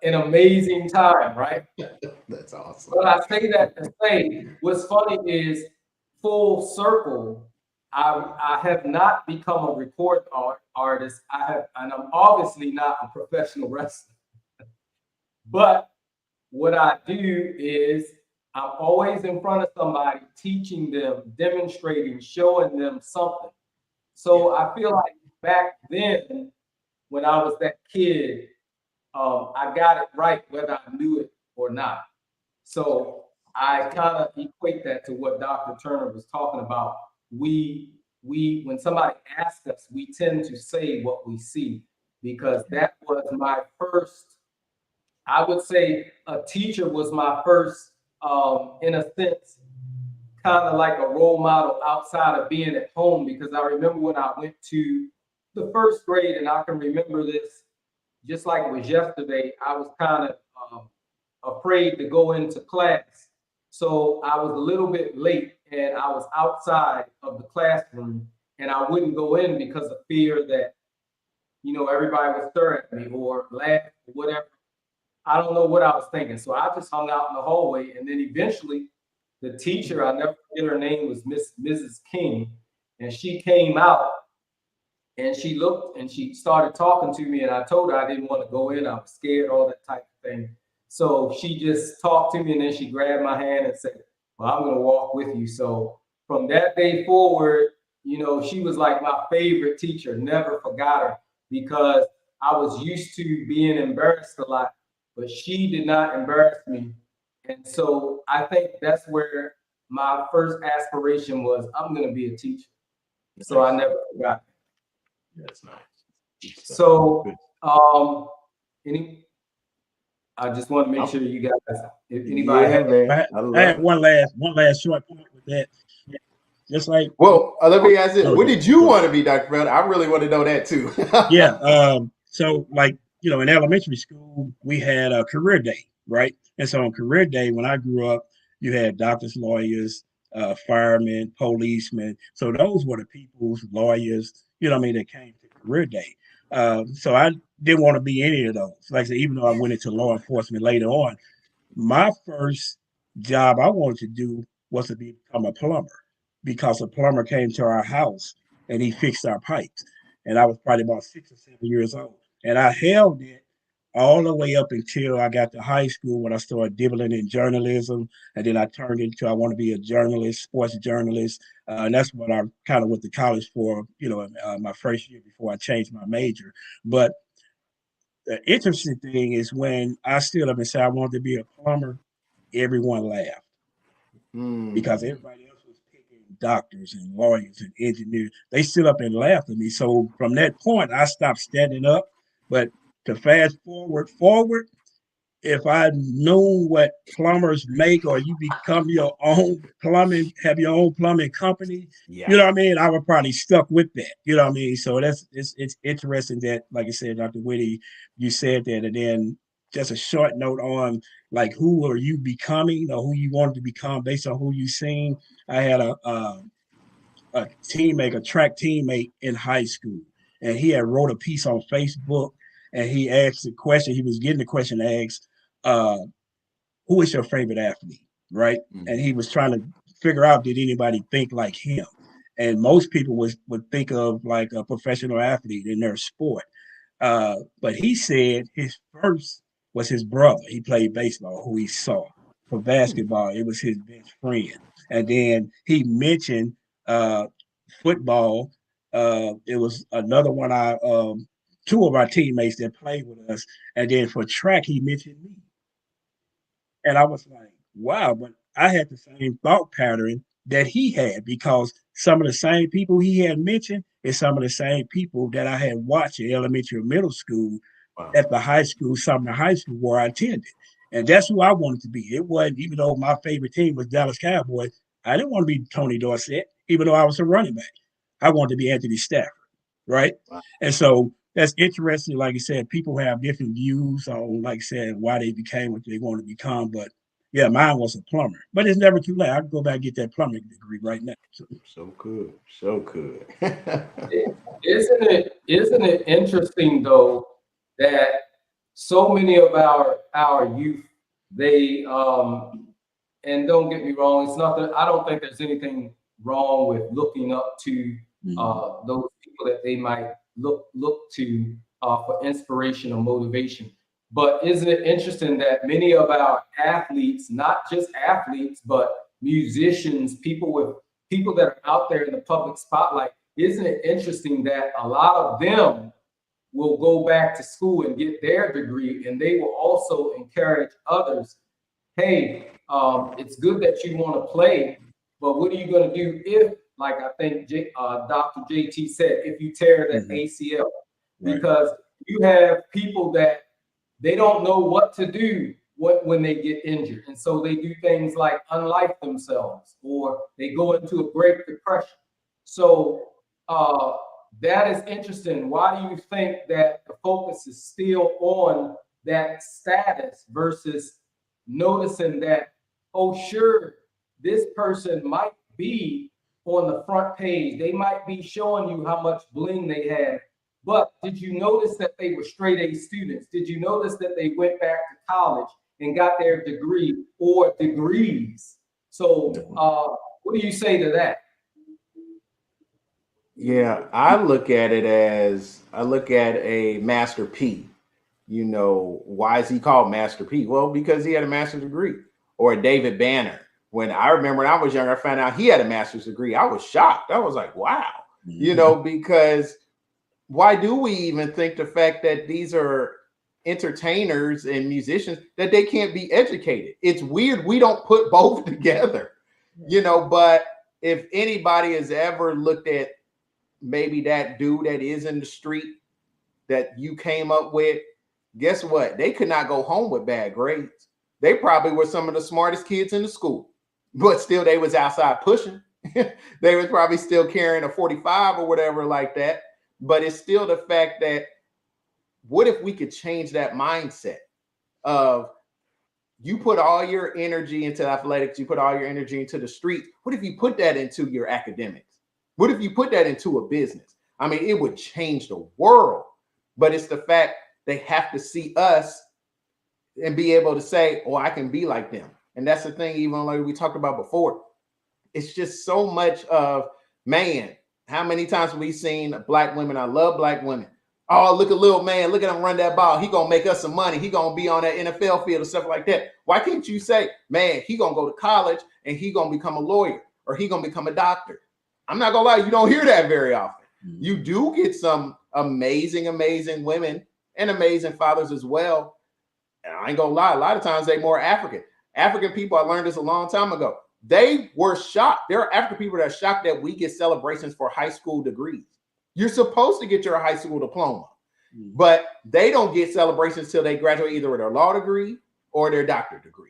an amazing time, right? That's awesome. But I say that to say, what's funny is, full circle, I have not become a recording artist. And I'm obviously not a professional wrestler. But what I do is I'm always in front of somebody, teaching them, demonstrating, showing them something. So I feel like back then, when I was that kid, I got it right whether I knew it or not. So I kind of equate that to what Dr. Turner was talking about. When somebody asks us, we tend to say what we see, because that was my first, I would say a teacher was my first, in a sense, kind of like a role model outside of being at home. Because I remember when I went to the first grade, and I can remember this just like it was yesterday, I was kind of afraid to go into class. So I was a little bit late and I was outside of the classroom, and I wouldn't go in because of fear that, everybody would stare at me or laugh or whatever. I don't know what I was thinking. So I just hung out in the hallway, and then eventually the teacher, I never forget her name, was Mrs. King, and she came out and she looked and she started talking to me, and I told her I didn't want to go in. I was scared, all that type of thing. So she just talked to me, and then she grabbed my hand and said, "Well, I'm going to walk with you." So from that day forward, she was like my favorite teacher. Never forgot her, because I was used to being embarrassed a lot, but she did not embarrass me. And so I think that's where my first aspiration was, I'm going to be a teacher. So I never forgot. That's nice. So, any, I just want to make sure you guys, if anybody Yeah, has, man. I had one last short point with that. Just like, Well, let me ask it. oh, What did you want to be, Dr. Felton? I really want to know that too. yeah. So like, in elementary school, we had a career day, right? And so on career day, when I grew up, you had doctors, lawyers, firemen, policemen. So those were the people's lawyers, that came to career day. So I didn't want to be any of those. Like I said, even though I went into law enforcement later on, my first job I wanted to do was to become a plumber, because a plumber came to our house and he fixed our pipes. And I was probably about 6 or 7 years old. And I held it all the way up until I got to high school, when I started dibbling in journalism. And then I turned into, I want to be a journalist, sports journalist. And that's what I kind of went to college for, my first year before I changed my major. But the interesting thing is, when I stood up and said I wanted to be a plumber, everyone laughed, because everybody else was picking doctors and lawyers and engineers. They stood up and laughed at me. So from that point, I stopped standing up. But to fast forward, if I knew what plumbers make, or you become your own plumbing, have your own plumbing company, Yeah. I would probably stuck with that. So it's interesting that, like I said, Dr. Whitty, you said that. And then just a short note on, like, who are you becoming, or who you wanted to become based on who you seen. I had a teammate, a track teammate in high school, and he had wrote a piece on Facebook, and he asked the question. He was getting the question asked, uh, "Who is your favorite athlete?" Right, and he was trying to figure out, did anybody think like him? And most people would think of like a professional athlete in their sport, but he said his first was his brother. He played baseball, who he saw. For basketball, it was his best friend. And then he mentioned uh, football. It was another one, two of our teammates that played with us. And then for track, he mentioned me. And I was like, wow, but I had the same thought pattern that he had, because some of the same people he had mentioned is some of the same people that I had watched in elementary or middle school, Wow. at the high school, Sumner High School, where I attended. And that's who I wanted to be. It wasn't, even though my favorite team was Dallas Cowboys, I didn't want to be Tony Dorsett, even though I was a running back. I wanted to be Anthony Stafford, right? Wow. And so that's interesting. Like you said, people have different views on, like I said, why they became what they want to become. But yeah, mine was a plumber. But it's never too late. I can go back and get that plumbing degree right now. So good. So good. isn't it interesting though that so many of our youth, they, and don't get me wrong, it's not that I don't think there's anything wrong with looking up to those people that they might look to for inspiration or motivation. But isn't it interesting that many of our athletes, not just athletes, but musicians, people that are out there in the public spotlight, isn't it interesting that a lot of them will go back to school and get their degree, and they will also encourage others, hey, it's good that you want to play, but what are you going to do if, like I think Dr. JT said, if you tear that ACL? Because you have people that they don't know what to do when they get injured. And so they do things like unlife themselves, or they go into a Great Depression. So that is interesting. Why do you think that the focus is still on that status versus noticing that, oh, sure, this person might be on the front page. They might be showing you how much bling they have. But did you notice that they were straight A students? Did you notice that they went back to college and got their degree or degrees? So what do you say to that? Yeah, I look at a Master P. You know, why is he called Master P? Well, because he had a master's degree. Or a David Banner. When I remember when I was younger, I found out he had a master's degree. I was shocked. I was like, wow. You know, because why do we even think the fact that these are entertainers and musicians that they can't be educated? It's weird. We don't put both together, you know, but if anybody has ever looked at maybe that dude that is in the street that you came up with, guess what? They could not go home with bad grades. They probably were some of the smartest kids in the school, but still they was outside pushing. They was probably still carrying a 45 or whatever like that. But it's still the fact that what if we could change that mindset of you put all your energy into athletics, you put all your energy into the streets. What if you put that into your academics? What if you put that into a business? I mean, it would change the world. But it's the fact they have to see us and be able to say, oh, I can be like them. And that's the thing, even like we talked about before. It's just so much of, man, how many times have we seen black women? I love black women. Oh, look at little man. Look at him run that ball. He going to make us some money. He going to be on that NFL field and stuff like that. Why can't you say, man, he going to go to college and he going to become a lawyer or he going to become a doctor? I'm not going to lie. You don't hear that very often. You do get some amazing, amazing women and amazing fathers as well. And I ain't going to lie. A lot of times they more African. African people, I learned this a long time ago. They were shocked. There are African people that are shocked that we get celebrations for high school degrees. You're supposed to get your high school diploma, but they don't get celebrations till they graduate either with their law degree or their doctorate degree.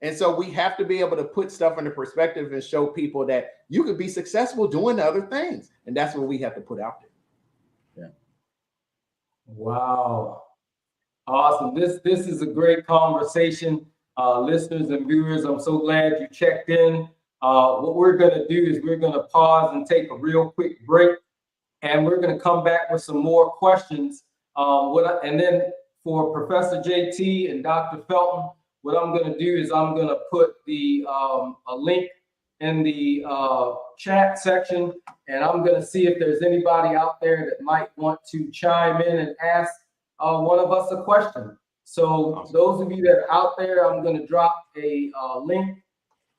And so we have to be able to put stuff into perspective and show people that you could be successful doing other things. And that's what we have to put out there. Yeah. Wow. Awesome. This is a great conversation. Listeners and viewers, I'm so glad you checked in. What we're going to do is we're going to pause and take a real quick break, and we're going to come back with some more questions. And then for Professor JT and Dr. Felton, what I'm going to do is I'm going to put the a link in the chat section, and I'm going to see if there's anybody out there that might want to chime in and ask one of us a question. So those of you that are out there, I'm going to drop a link.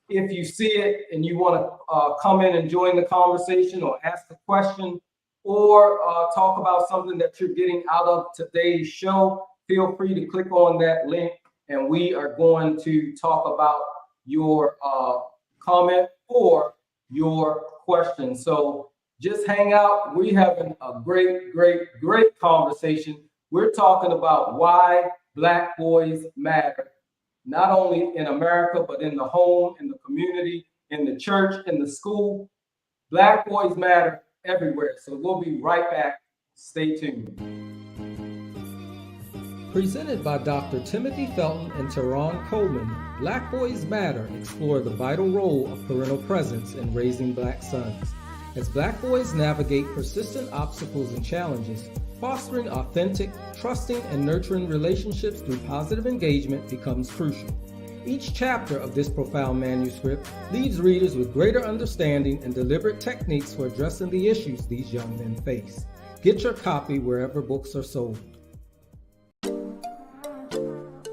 If you see it and you want to come in and join the conversation or ask a question or talk about something that you're getting out of today's show, feel free to click on that link, and we are going to talk about your comment or your question. So just hang out. We're having a great, great, great conversation. We're talking about why Black boys matter, not only in America, but in the home, in the community, in the church, in the school. Black boys matter everywhere. So we'll be right back. Stay tuned. Presented by Dr. Timothy Felton and Teron Coleman, Black Boys Matter explore the vital role of parental presence in raising Black sons. As Black boys navigate persistent obstacles and challenges, fostering authentic, trusting, and nurturing relationships through positive engagement becomes crucial. Each chapter of this profound manuscript leaves readers with greater understanding and deliberate techniques for addressing the issues these young men face. Get your copy wherever books are sold.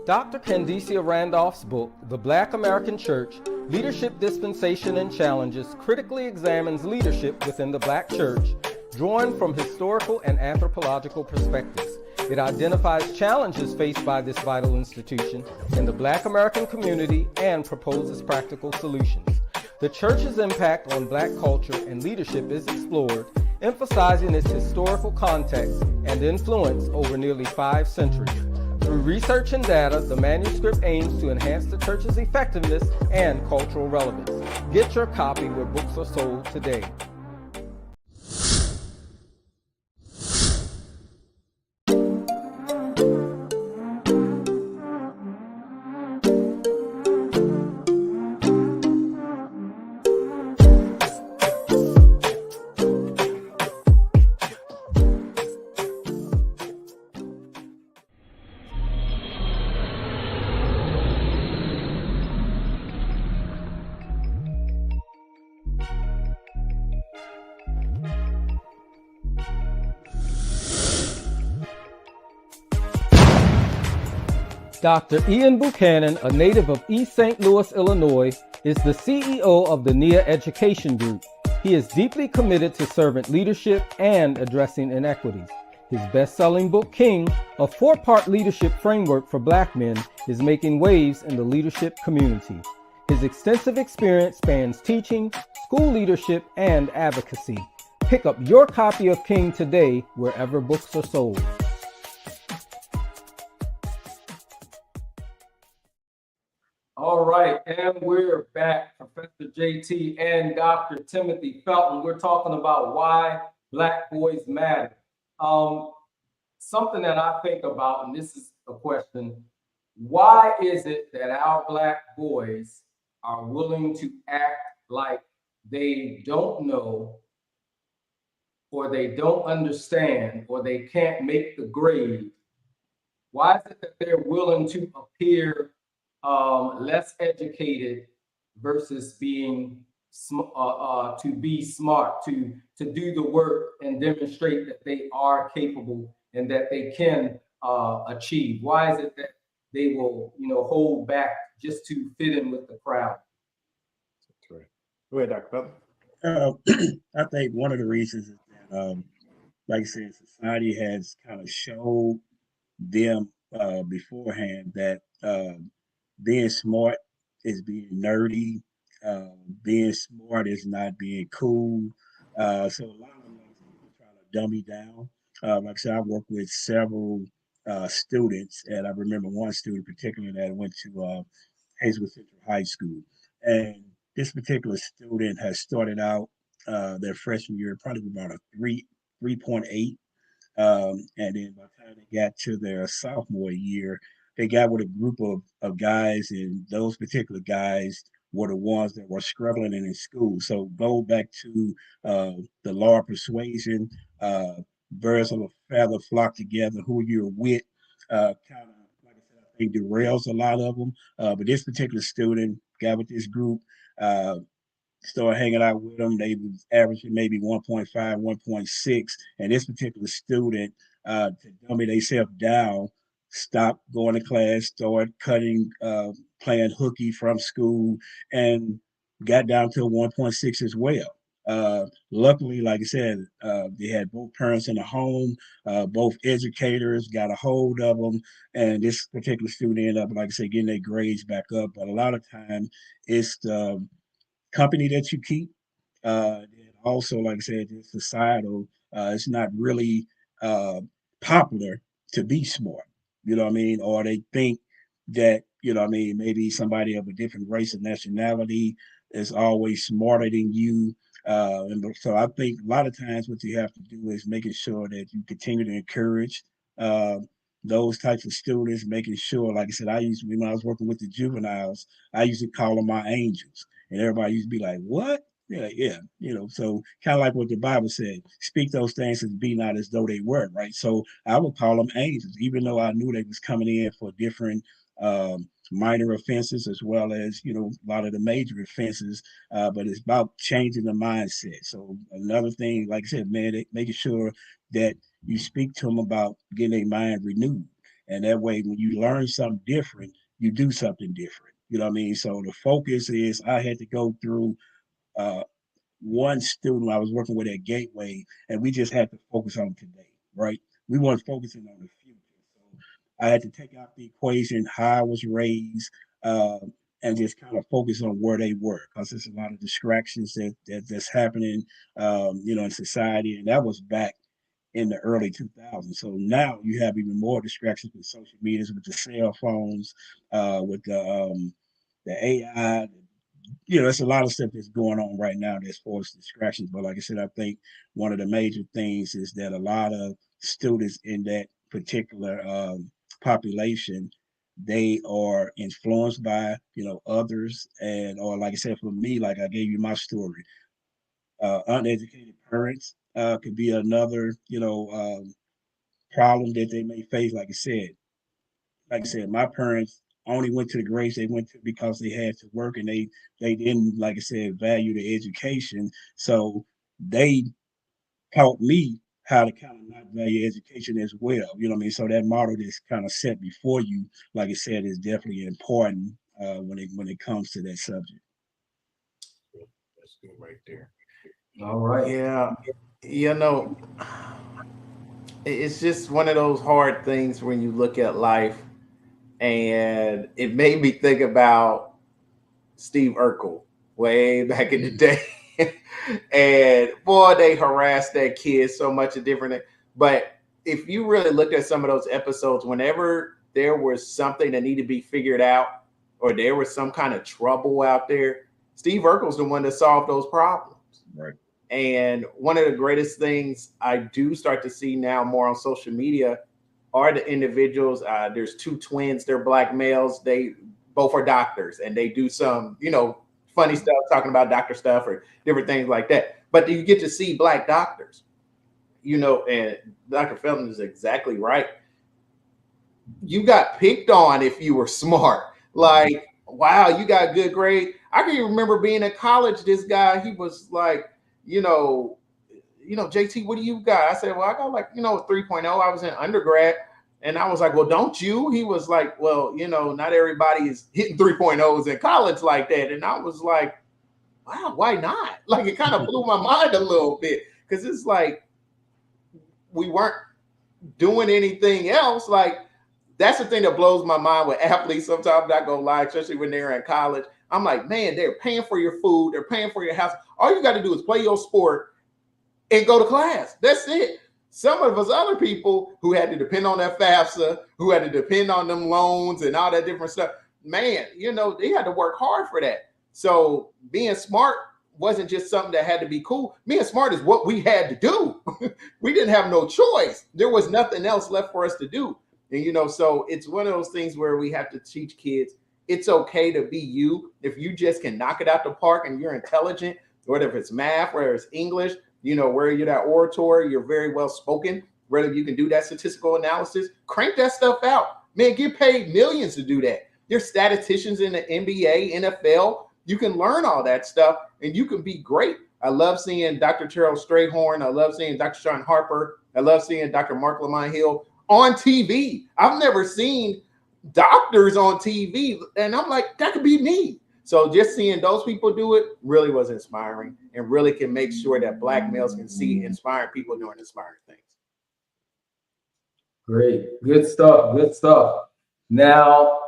Dr. Candicia Randolph's book, The Black American Church, Leadership Dispensation and Challenges critically examines leadership within the Black church, drawing from historical and anthropological perspectives. It identifies challenges faced by this vital institution in the Black American community and proposes practical solutions. The church's impact on Black culture and leadership is explored, emphasizing its historical context and influence over nearly 5 centuries. Through research and data, the manuscript aims to enhance the church's effectiveness and cultural relevance. Get your copy where books are sold today. Dr. Ian Buchanan, a native of East St. Louis, Illinois, is the CEO of the NIA Education Group. He is deeply committed to servant leadership and addressing inequities. His best-selling book, King, a 4-part leadership framework for Black men, is making waves in the leadership community. His extensive experience spans teaching, school leadership, and advocacy. Pick up your copy of King today wherever books are sold. All right, and we're back. Professor JT and Dr. Timothy Felton. We're talking about why Black boys matter. Something that I think about, and this is a question, why is it that our Black boys are willing to act like they don't know, or they don't understand, or they can't make the grade? Why is it that they're willing to appear less educated versus being to be smart, to do the work and demonstrate that they are capable and that they can achieve? Why is it that they will, hold back just to fit in with the crowd? That's right. Go ahead, Dr. Felton. I think one of the reasons is that, like I said, society has kind of showed them beforehand that being smart is being nerdy. Being smart is not being cool. So a lot of them people try to dumb me down. Like I said, I work with several students, and I remember one student particularly that went to Hazelwood Central High School. And this particular student has started out their freshman year probably with about a 3.8. And then by the time they got to their sophomore year, they got with a group of guys, and those particular guys were the ones that were struggling in school. So go back to the law of persuasion, birds of a feather flock together, who you're with, kind of, like I said, I think derails a lot of them. But this particular student got with this group, started hanging out with them. They was averaging maybe 1.5, 1.6. And this particular student, to dummy themselves down, stopped going to class, started cutting, playing hooky from school, and got down to 1.6 as well. Luckily, like I said, they had both parents in the home, both educators got a hold of them, and this particular student ended up, like I said, getting their grades back up. But a lot of time, it's the company that you keep. And also, like I said, it's societal. It's not really popular to be smart. You know what I mean? Or they think that, maybe somebody of a different race and nationality is always smarter than you. And so I think a lot of times what you have to do is making sure that you continue to encourage uh, those types of students, making sure, like I said, when I was working with the juveniles, I used to call them my angels. And everybody used to be like, what? Yeah, yeah. So kind of like what the Bible said, speak those things as be not as though they were, right? So I would call them angels, even though I knew they was coming in for different minor offenses as well as, a lot of the major offenses. But it's about changing the mindset. So another thing, like I said, man, making sure that you speak to them about getting their mind renewed. And that way, when you learn something different, you do something different. You know what I mean? So the focus is I had to go through uh, one student I was working with at Gateway, and we just had to focus on today, right? We weren't focusing on the future. So I had to take out the equation, how I was raised, uh, and just kind of focus on where they were, because there's a lot of distractions that's happening, in society, and that was back in the early 2000s. So now you have even more distractions with social medias, with the cell phones, with the AI, there's a lot of stuff that's going on right now that's forced distractions. But like I said, I think one of the major things is that a lot of students in that particular population, they are influenced by others, and or like I said, for me, like I gave you my story, uneducated parents could be another problem that they may face. Like I said, my parents only went to the grades they went to because they had to work, and they didn't, like I said, value the education. So they taught me how to kind of not value education as well. You know what I mean? So that model that's kind of set before you, like I said, is definitely important when it comes to that subject. That's good right there. All right. Yeah, you know, it's just one of those hard things when you look at life, and it made me think about Steve Urkel way back in the day. And boy, they harassed that kid so much of different. But if you really looked at some of those episodes, whenever there was something that needed to be figured out, or there was some kind of trouble out there, Steve Urkel's the one that solved those problems. Right. And one of the greatest things I do start to see now more on social media are the individuals. There's two twins, they're black males. They both are doctors, and they do some, funny stuff, talking about doctor stuff or different things like that. But you get to see black doctors, and Dr. Felton is exactly right. You got picked on if you were smart. Like, wow, you got good grade. I can remember being in college. This guy, he was like, JT, what do you got? I said, well, I got like, 3.0. I was in undergrad. And I was like, well, don't you? He was like, well, not everybody is hitting 3.0s in college like that. And I was like, wow, why not? Like, it kind of blew my mind a little bit, because it's like we weren't doing anything else. Like, that's the thing that blows my mind with athletes. Sometimes, not gonna lie, especially when they're in college. I'm like, man, they're paying for your food, they're paying for your house. All you got to do is play your sport and go to class. That's it. Some of us other people who had to depend on that FAFSA, who had to depend on them loans and all that different stuff, man, they had to work hard for that. So being smart wasn't just something that had to be cool. Being smart is what we had to do. We didn't have no choice. There was nothing else left for us to do. And, so it's one of those things where we have to teach kids it's okay to be you. If you just can knock it out the park and you're intelligent, whether it's math, whether it's English, where you're that orator, you're very well spoken, whether you can do that statistical analysis, crank that stuff out. Man, get paid millions to do that. There's statisticians in the NBA, NFL. You can learn all that stuff and you can be great. I love seeing Dr. Terrell Strayhorn. I love seeing Dr. Sean Harper. I love seeing Dr. Mark Lamont Hill on TV. I've never seen doctors on TV, and I'm like, that could be me. So just seeing those people do it really was inspiring, and really can make sure that black males can see inspiring people doing inspiring things. Great. Good stuff. Good stuff. Now,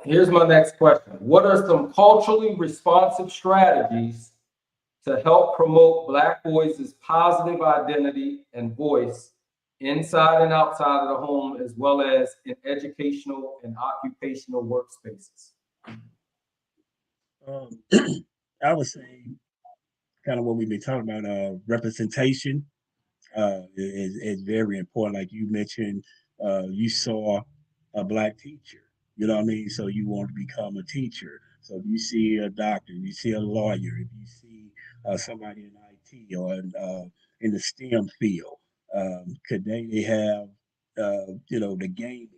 here's my next question. What are some culturally responsive strategies to help promote Black boys' positive identity and voice inside and outside of the home, as well as in educational and occupational workspaces? I would say kind of what we've been talking about, representation is very important. Like you mentioned, you saw a black teacher. You know what I mean? So you want to become a teacher. So if you see a doctor, you see a lawyer, if you see somebody in IT or in the STEM field, could they have, the gaming?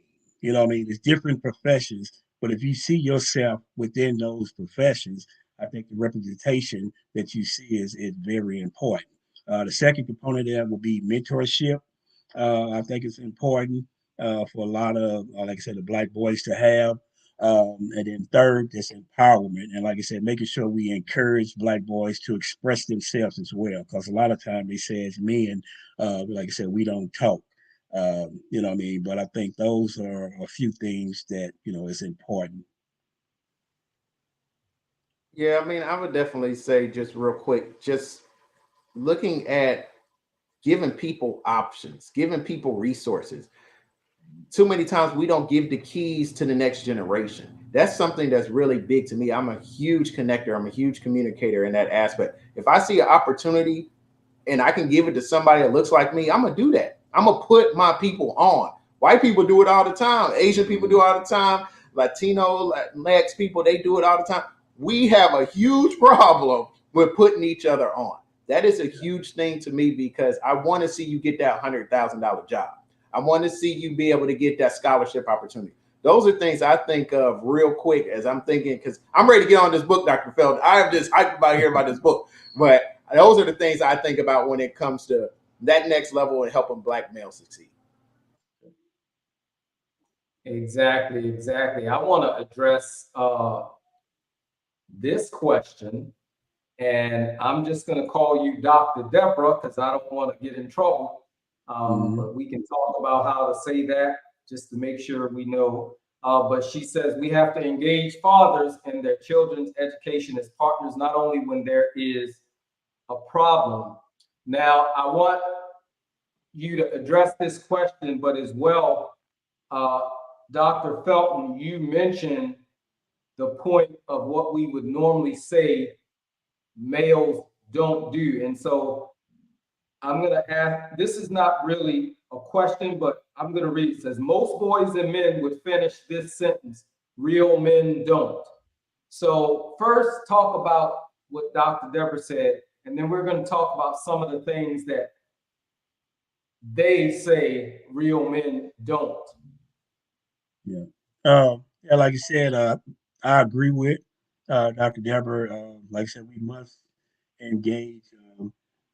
You know what I mean? It's different professions, but if you see yourself within those professions, I think the representation that you see is very important. The second component of that will be mentorship. I think it's important. for a lot of, like I said, the Black boys to have. And then third, is empowerment. And like I said, making sure we encourage Black boys to express themselves as well. Because a lot of times they say as men, like I said, we don't talk. You know what I mean? But I think those are a few things that, is important. Yeah, I mean, I would definitely say just real quick, just looking at giving people options, giving people resources. Too many times we don't give the keys to the next generation. That's something that's really big to me. I'm a huge connector, I'm a huge communicator in that aspect. If I see an opportunity and I can give it to somebody that looks like me, I'm gonna do that. I'm gonna put my people on. White people do it all the time. Asian people do it all the time. Latino, Latinx people, they do it all the time. We have a huge problem with putting each other on. That is a huge thing to me because I want to see you get that $100,000 job. I want to see you be able to get that scholarship opportunity. Those are things I think of real quick as I'm thinking, because I'm ready to get on this book, Dr. Felton. I am just hyped about hearing about this book. But those are the things I think about when it comes to that next level and helping Black males succeed. Exactly, exactly. I want to address this question, and I'm just going to call you Dr. Deborah because I don't want to get in trouble. But we can talk about how to say that just to make sure we know. But she says we have to engage fathers in their children's education as partners, not only when there is a problem. Now, I want you to address this question, but as well, uh, Dr. Felton, you mentioned the point of what we would normally say males don't do. And so I'm going to ask, this is not really a question, but I'm going to read it. It says, most boys and men would finish this sentence, real men don't. So first talk about what Dr. Deborah said, and then we're going to talk about some of the things that they say real men don't. Yeah. Yeah, like you said, I agree with Dr. Deborah. Like I said, we must engage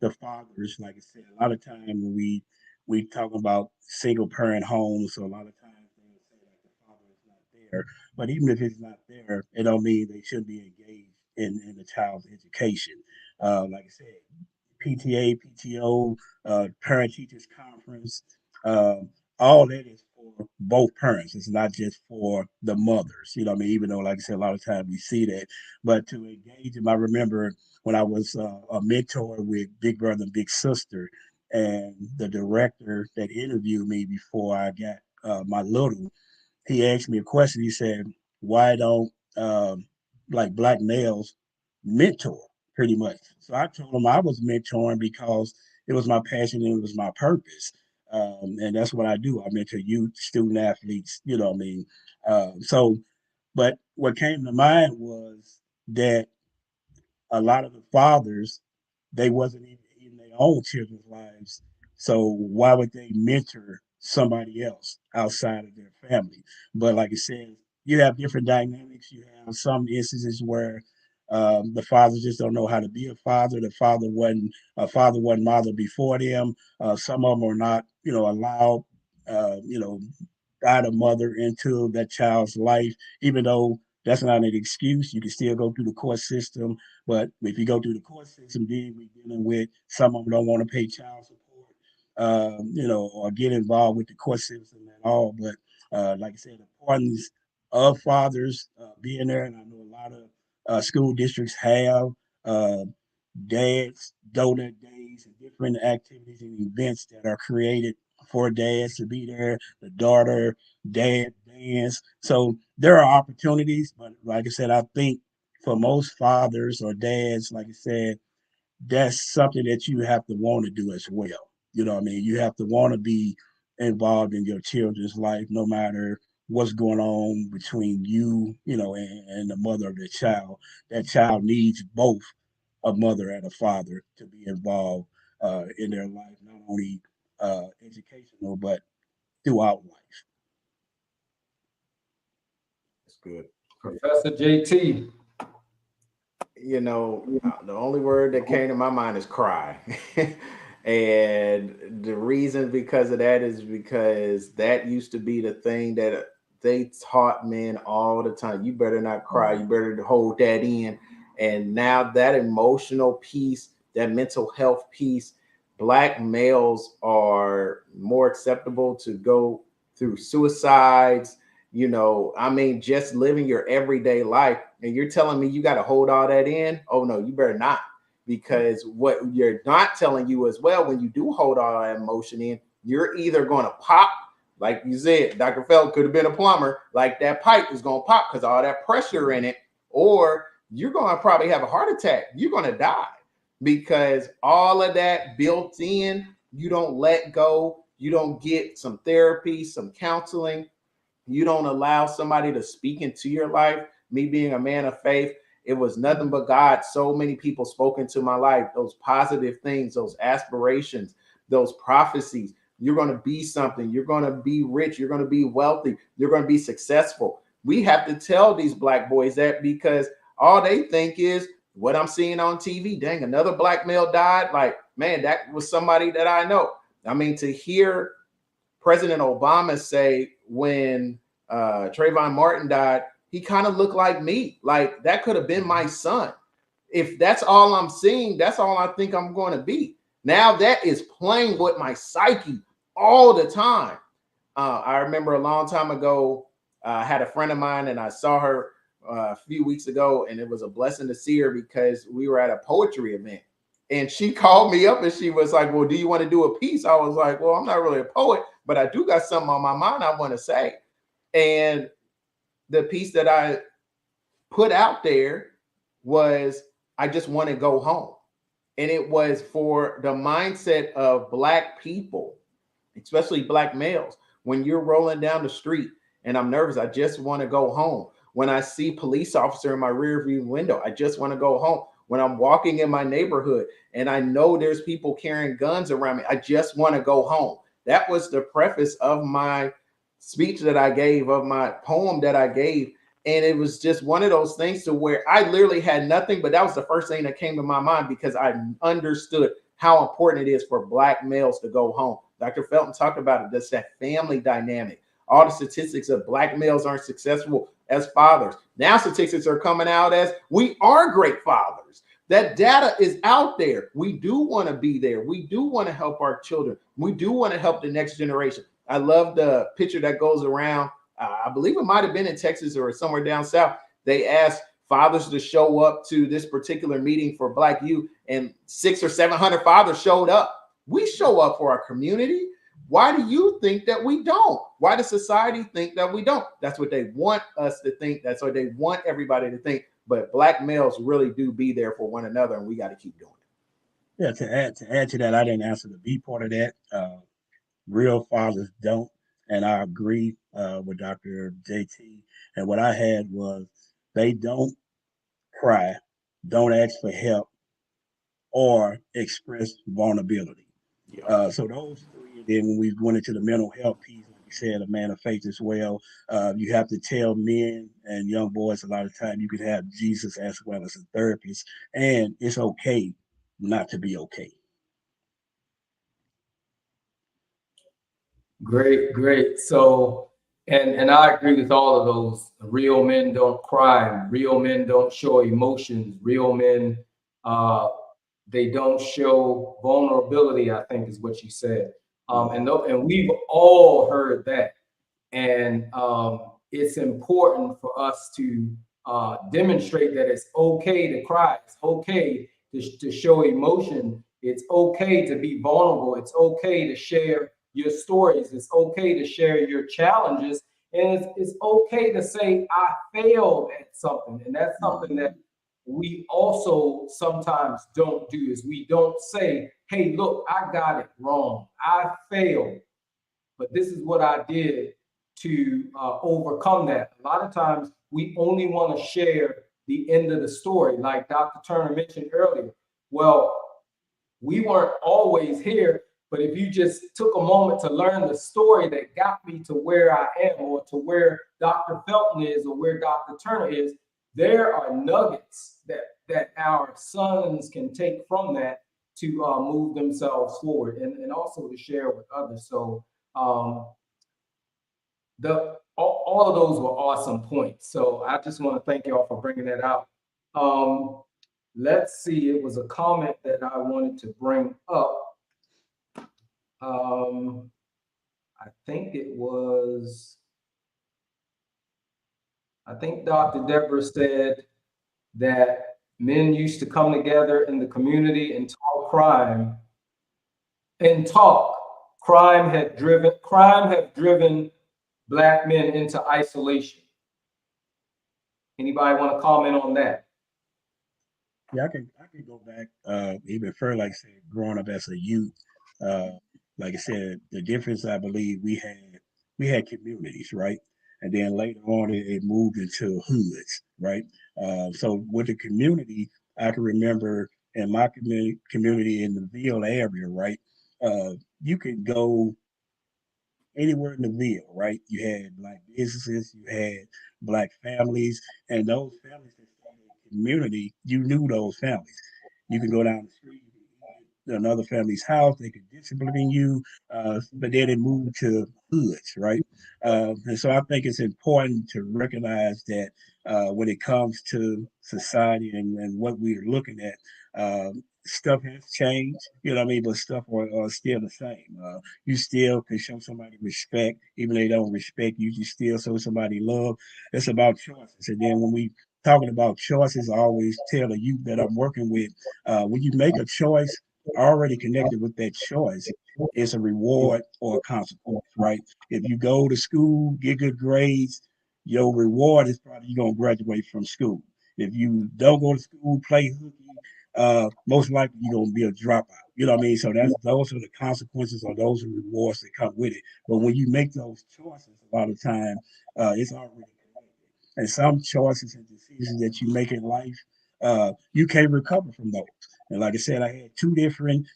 the fathers. Like I said, a lot of times when we talk about single parent homes, so a lot of times they will say like the father is not there. But even if it's not there, it don't mean they should be engaged in the child's education. Like I said, PTA, PTO, parent teachers conference. All that is for both parents. It's not just for the mothers. You know what I mean? Even though, like I said, a lot of times we see that. But to engage them, I remember when I was a mentor with Big Brother and Big Sister, and the director that interviewed me before I got my little, he asked me a question. He said, "Why don't like black males mentor?" Pretty much. So I told him I was mentoring because it was my passion and it was my purpose. And that's what I do. I mentor youth, student athletes. You know what I mean? But what came to mind was that a lot of the fathers, they wasn't even in their own children's lives. So why would they mentor somebody else outside of their family? But like I said, you have different dynamics. You have some instances where the fathers just don't know how to be a father. The father wasn't modeled before them. Some of them are not, allowed, guide a mother into that child's life, even though that's not an excuse. You can still go through the court system, but if you go through the court system, then we're dealing with some of them don't want to pay child support, or get involved with the court system at all. But like I said, the importance of fathers being there, and I know a lot of school districts have uh, dads, donut days, and different activities and events that are created for dads to be there, the daughter, dad dance. So there are opportunities, but like I said, I think for most fathers or dads, like I said, that's something that you have to want to do as well. You know what I mean? You have to want to be involved in your children's life, no matter what's going on between you, and the mother of the child. That child needs both a mother and a father to be involved in their life, not only educational, but throughout life. That's good. Professor JT. The only word that came to my mind is cry. And the reason because of that is because that used to be the thing that they taught men all the time. You better not cry. You better hold that in. And now that emotional piece, that mental health piece, Black males are more acceptable to go through suicides. I mean, just living your everyday life. And you're telling me you got to hold all that in? Oh, no, you better not. Because what you're not telling you as well, when you do hold all that emotion in, you're either going to pop, like you said, Dr. Felton could have been a plumber, like that pipe is going to pop because all that pressure in it, or you're going to probably have a heart attack. You're going to die because all of that built in, you don't let go. You don't get some therapy, some counseling. You don't allow somebody to speak into your life. Me being a man of faith, it was nothing but God. So many people spoke into my life, those positive things, those aspirations, those prophecies. You're going to be something. You're going to be rich. You're going to be wealthy. You're going to be successful. We have to tell these Black boys that because all they think is what I'm seeing on TV. Dang, another Black male died. Like, man, that was somebody that I know. I mean, to hear President Obama say when Trayvon Martin died, he kind of looked like me. Like that could have been my son. If that's all I'm seeing, that's all I think I'm going to be. Now that is playing with my psyche all the time. I remember a long time ago, I had a friend of mine and I saw her a few weeks ago, and it was a blessing to see her because we were at a poetry event. And she called me up and she was like, well, do you want to do a piece? I was like, well, I'm not really a poet, but I do got something on my mind I want to say. And the piece that I put out there was, I just want to go home. And it was for the mindset of Black people, especially Black males. When you're rolling down the street and I'm nervous, I just want to go home. When I see police officer in my rear view window, I just want to go home. When I'm walking in my neighborhood and I know there's people carrying guns around me, I just want to go home. That was the preface of my speech that I gave, of my poem that I gave. And it was just one of those things to where I literally had nothing, but that was the first thing that came to my mind because I understood how important it is for Black males to go home. Dr. Felton talked about it. That's that family dynamic. All the statistics of Black males aren't successful as fathers. Now statistics are coming out as we are great fathers. That data is out there. We do want to be there. We do want to help our children. We do want to help the next generation. I love the picture that goes around. I believe it might have been in Texas or somewhere down south. They asked fathers to show up to this particular meeting for Black youth, and 600 or 700 fathers showed up. We show up for our community. Why do you think that we don't? Why does society think that we don't? That's what they want us to think. That's what they want everybody to think. But Black males really do be there for one another, and we got to keep doing it. Yeah, to add to that, I didn't answer the B part of that. Real fathers don't, and I agree with Dr. JT. And what I had was they don't cry, don't ask for help, or express vulnerability. Yeah. So those three. Then when we went into the mental health piece, like you said, a man of faith as well. You have to tell men and young boys a lot of time you can have Jesus as well as a therapist, and it's okay not to be okay. Great, great. So, and I agree with all of those. Real men don't cry. Real men don't show emotions. Real men, uh, they don't show vulnerability, I think is what you said. And we've all heard that. And it's important for us to demonstrate that it's okay to cry. It's okay to show emotion. It's okay to be vulnerable. It's okay to share your stories. It's okay to share your challenges. And it's okay to say, I failed at something. And that's something that we also sometimes don't do is we don't say, hey, look, I got it wrong. I failed. But this is what I did to overcome that. A lot of times we only want to share the end of the story, like Dr. Turner mentioned earlier. Well, we weren't always here, but if you just took a moment to learn the story that got me to where I am or to where Dr. Felton is or where Dr. Turner is, there are nuggets that our sons can take from that to move themselves forward and also to share with others. So all of those were awesome points. So I just want to thank y'all for bringing that out. Let's see, it was a comment that I wanted to bring up. I think Dr. Deborah said that men used to come together in the community and talk crime. Crime had driven Black men into isolation. Anybody want to comment on that? Yeah, I can go back even further, like I said, growing up as a youth. Like I said, the difference I believe we had communities, right? And then later on it moved into hoods, right? So with the community, I can remember in my community in the Ville area, right? You could go anywhere in the Ville, right? You had Black businesses, you had Black families, and those families that stayed in the community, you knew those families. You can go down the street, another family's house, they could discipline you, but then it moved to hoods, right? And so I think it's important to recognize that when it comes to society and what we're looking at, stuff has changed, you know what I mean, but stuff are still the same. You still can show somebody respect, even if they don't respect you, you still show somebody love. It's about choices. And then when we talking about choices, I always tell the youth that I'm working with, when you make a choice, already connected with that choice is a reward or a consequence, right? If you go to school, get good grades, your reward is probably you're gonna graduate from school. If you don't go to school, play hooky, most likely you're gonna be a dropout. You know what I mean? So those are the consequences or those are the rewards that come with it. But when you make those choices, a lot of time it's already connected. And some choices and decisions that you make in life, you can't recover from those. And like I said, I had two different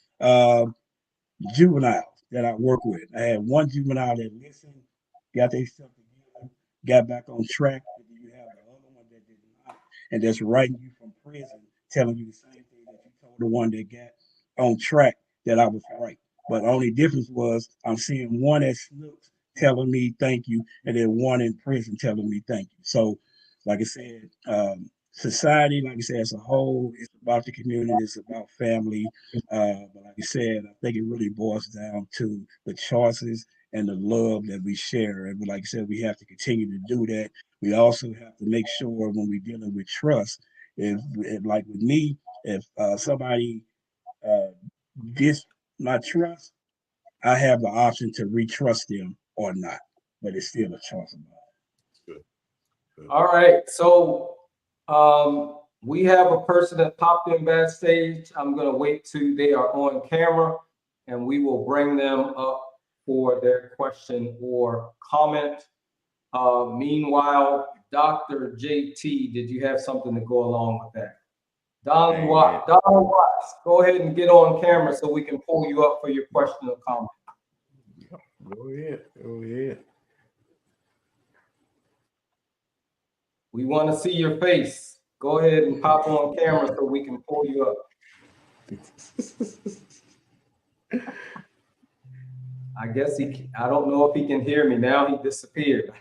juveniles that I work with. I had one juvenile that listened, got their stuff together, got back on track, and then you have the other one that did not, and that's writing you from prison, telling you the same thing that you told the one that got on track that I was right. But the only difference was I'm seeing one at Snooks telling me thank you, and then one in prison telling me thank you. So, like I said, society, like I said, as a whole, it's about the community, it's about family. But like I said, I think it really boils down to the choices and the love that we share. And like I said, we have to continue to do that. We also have to make sure when we're dealing with trust, if like with me, if somebody gets my trust, I have the option to retrust them or not. But it's still a choice about it. All right, so we have a person that popped in backstage. I'm gonna wait till they are on camera and we will bring them up for their question or comment. Meanwhile, Dr. JT, did you have something to go along with that? Donald Watts, go ahead and get on camera so we can pull you up for your question or comment. Go ahead. We want to see your face. Go ahead and pop on camera so we can pull you up. I guess I don't know if he can hear me now. He disappeared.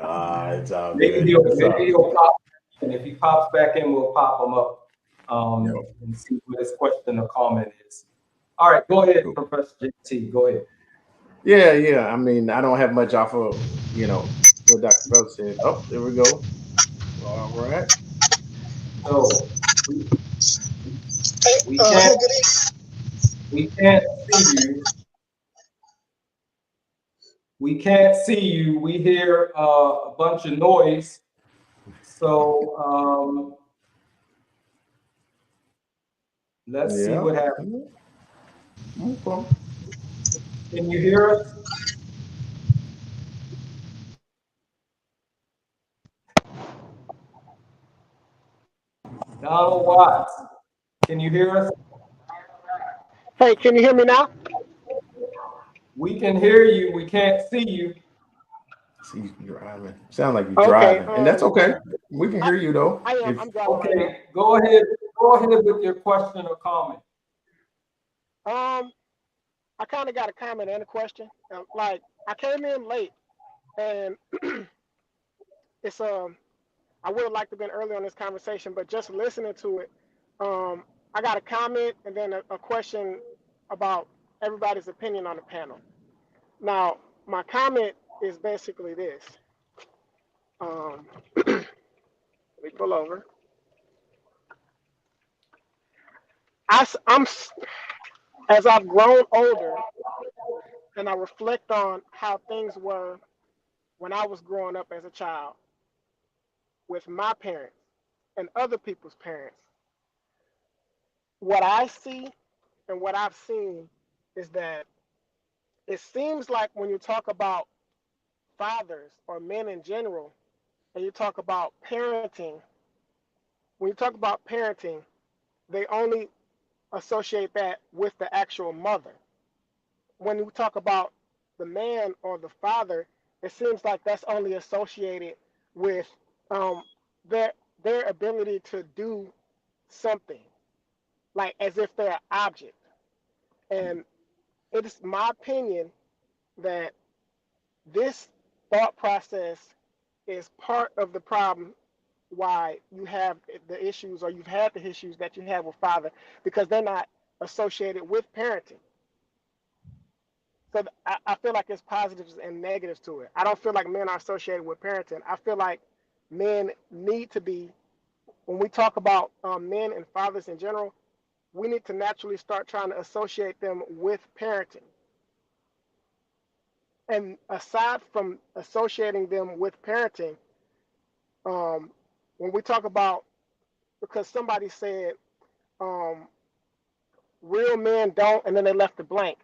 It's all Maybe he'll pop, and if he pops back in, we'll pop him up and see what his question or comment is. All right, go ahead, Professor JT. Go ahead. Yeah. I mean, I don't have much off of, what Dr. Felton said. Oh, there we go. All right. So we can't see you. We can't see you. We hear a bunch of noise. So let's see what happens. Okay. Can you hear us? Donald Watts, can you hear us? Hey, can you hear me now? We can hear you. We can't see you. See you driving. Sound like you're driving, and that's okay. We can hear you though. I am. I'm driving. Okay, go ahead. Go ahead with your question or comment. I kind of got a comment and a question. Like I came in late, and it's I would have liked to have been early on this conversation, but just listening to it, I got a comment and then a question about everybody's opinion on the panel. Now, my comment is basically this. Let me pull over. I'm as I've grown older and I reflect on how things were when I was growing up as a child with my parents and other people's parents. What I see and what I've seen is that it seems like when you talk about fathers or men in general, and you talk about parenting, when you talk about parenting, they only associate that with the actual mother. When you talk about the man or the father, it seems like that's only associated with um, their their ability to do something, like as if they're an object. And it is my opinion that this thought process is part of the problem why you have the issues or you've had the issues that you have with father because they're not associated with parenting. So I feel like there's positives and negatives to it. I don't feel like men are associated with parenting. I feel like men need to be, when we talk about men and fathers in general, we need to naturally start trying to associate them with parenting. And aside from associating them with parenting, um, when we talk about, because somebody said, um, real men don't, and then they left it blank.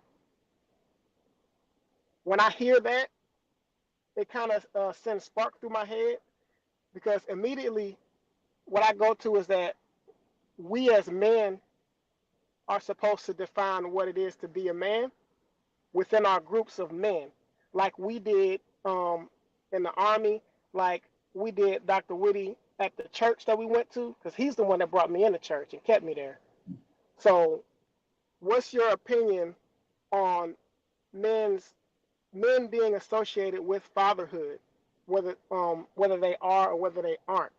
When I hear that, it kind of sends spark through my head because immediately what I go to is that we as men are supposed to define what it is to be a man within our groups of men, like we did in the army, like we did DrWhitty at the church that we went to, because he's the one that brought me into church and kept me there. So, what's your opinion on men's men being associated with fatherhood, whether they are or whether they aren't?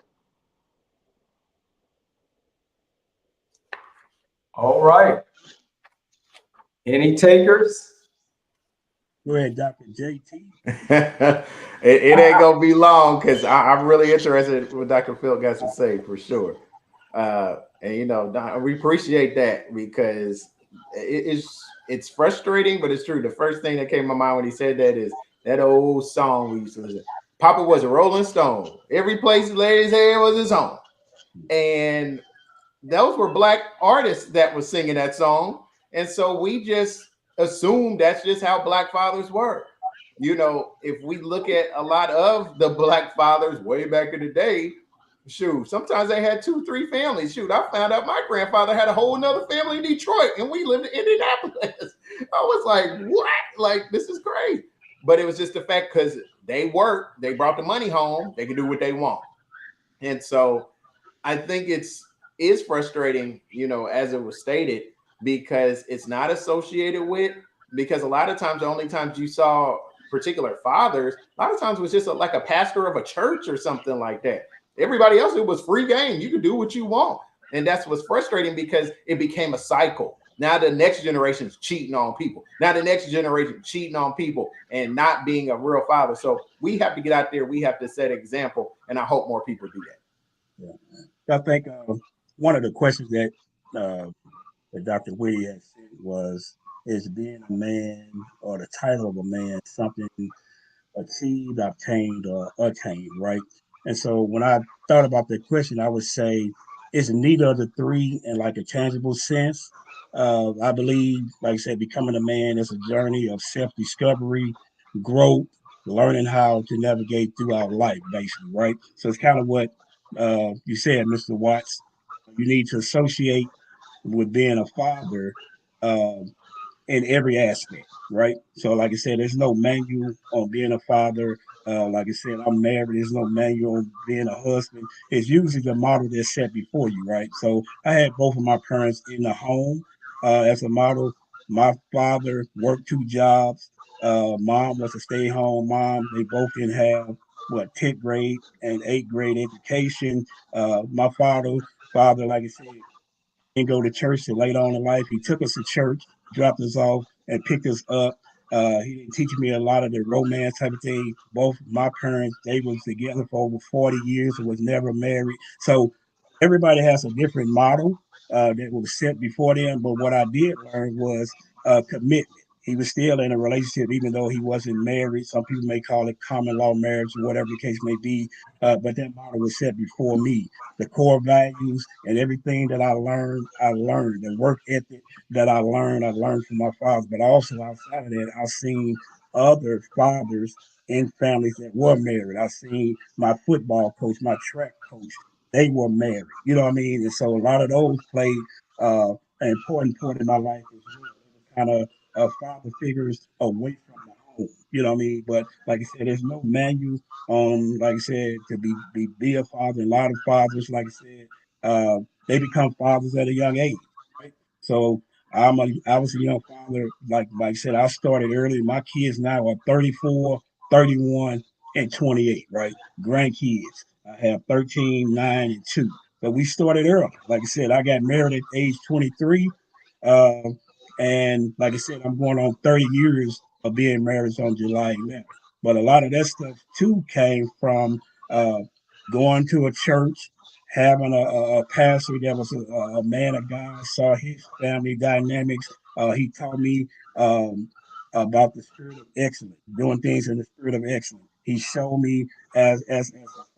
All right. Any takers? Go ahead, Dr. JT. It ain't gonna be long because I'm really interested in what Dr. Phil got to say for sure. And you know, we appreciate that because it's frustrating, but it's true. The first thing that came to my mind when he said that is that old song we used to listen. Papa was a Rolling Stone. Every place he laid his head was his home. And those were black artists that were singing that song. And so we just assumed that's just how black fathers were. You know, if we look at a lot of the black fathers way back in the day, shoot, sometimes they had 2-3 families. Shoot, I found out my grandfather had a whole nother family in Detroit and we lived in Indianapolis. I was like, what? Like, this is crazy. But it was just the fact because they worked, they brought the money home, they could do what they want. And so I think is frustrating, you know, as it was stated, because it's not associated with, because a lot of times the only times you saw particular fathers, a lot of times it was just like a pastor of a church or something like that. Everybody else, it was free game. You could do what you want. And that's what's frustrating because it became a cycle. Now the next generation is cheating on people. Now the next generation cheating on people and not being a real father. So we have to get out there. We have to set an example. And I hope more people do that. Yeah. I think one of the questions that Dr. Whitty had said is being a man or the title of a man something achieved, obtained, or attained, right? And so when I thought about that question, I would say it's neither of the three in like a tangible sense. I believe, like I said, becoming a man is a journey of self-discovery, growth, learning how to navigate throughout life, basically, right? So it's kind of what you said, Mr. Watts. You need to associate with being a father in every aspect, right? So, like I said, there's no manual on being a father. Like I said, I'm married. There's no manual on being a husband. It's usually the model that's set before you, right? So, I had both of my parents in the home as a model. My father worked 2 jobs. Mom was a stay-home mom. They both didn't have what 10th grade and 8th grade education. My father, like I said, didn't go to church till late on in life. He took us to church, dropped us off, and picked us up. He didn't teach me a lot of the romance type of thing. Both my parents, they was together for over 40 years and was never married. So everybody has a different model that was set before them. But what I did learn was commitment. He was still in a relationship, even though he wasn't married. Some people may call it common law marriage or whatever the case may be. But that model was set before me. The core values and everything that I learned, I learned. The work ethic that I learned from my father. But also outside of that, I've seen other fathers in families that were married. I've seen my football coach, my track coach, they were married. You know what I mean? And so a lot of those played an important part in my life as well. It was kind of father figures away from the home. You know what I mean? But like I said, there's no manual like I said, to be a father. A lot of fathers, like I said, they become fathers at a young age, right? So I was a young father, like I said, I started early. My kids now are 34, 31, and 28, right? Grandkids. I have 13, 9, and 2. But we started early. Like I said, I got married at age 23. Uh, and like I said, I'm going on 30 years of being married on July 11th. But a lot of that stuff too came from uh, going to a church, having a pastor that was a man of God, saw his family dynamics. He taught me about the spirit of excellence, doing things in the spirit of excellence. He showed me as a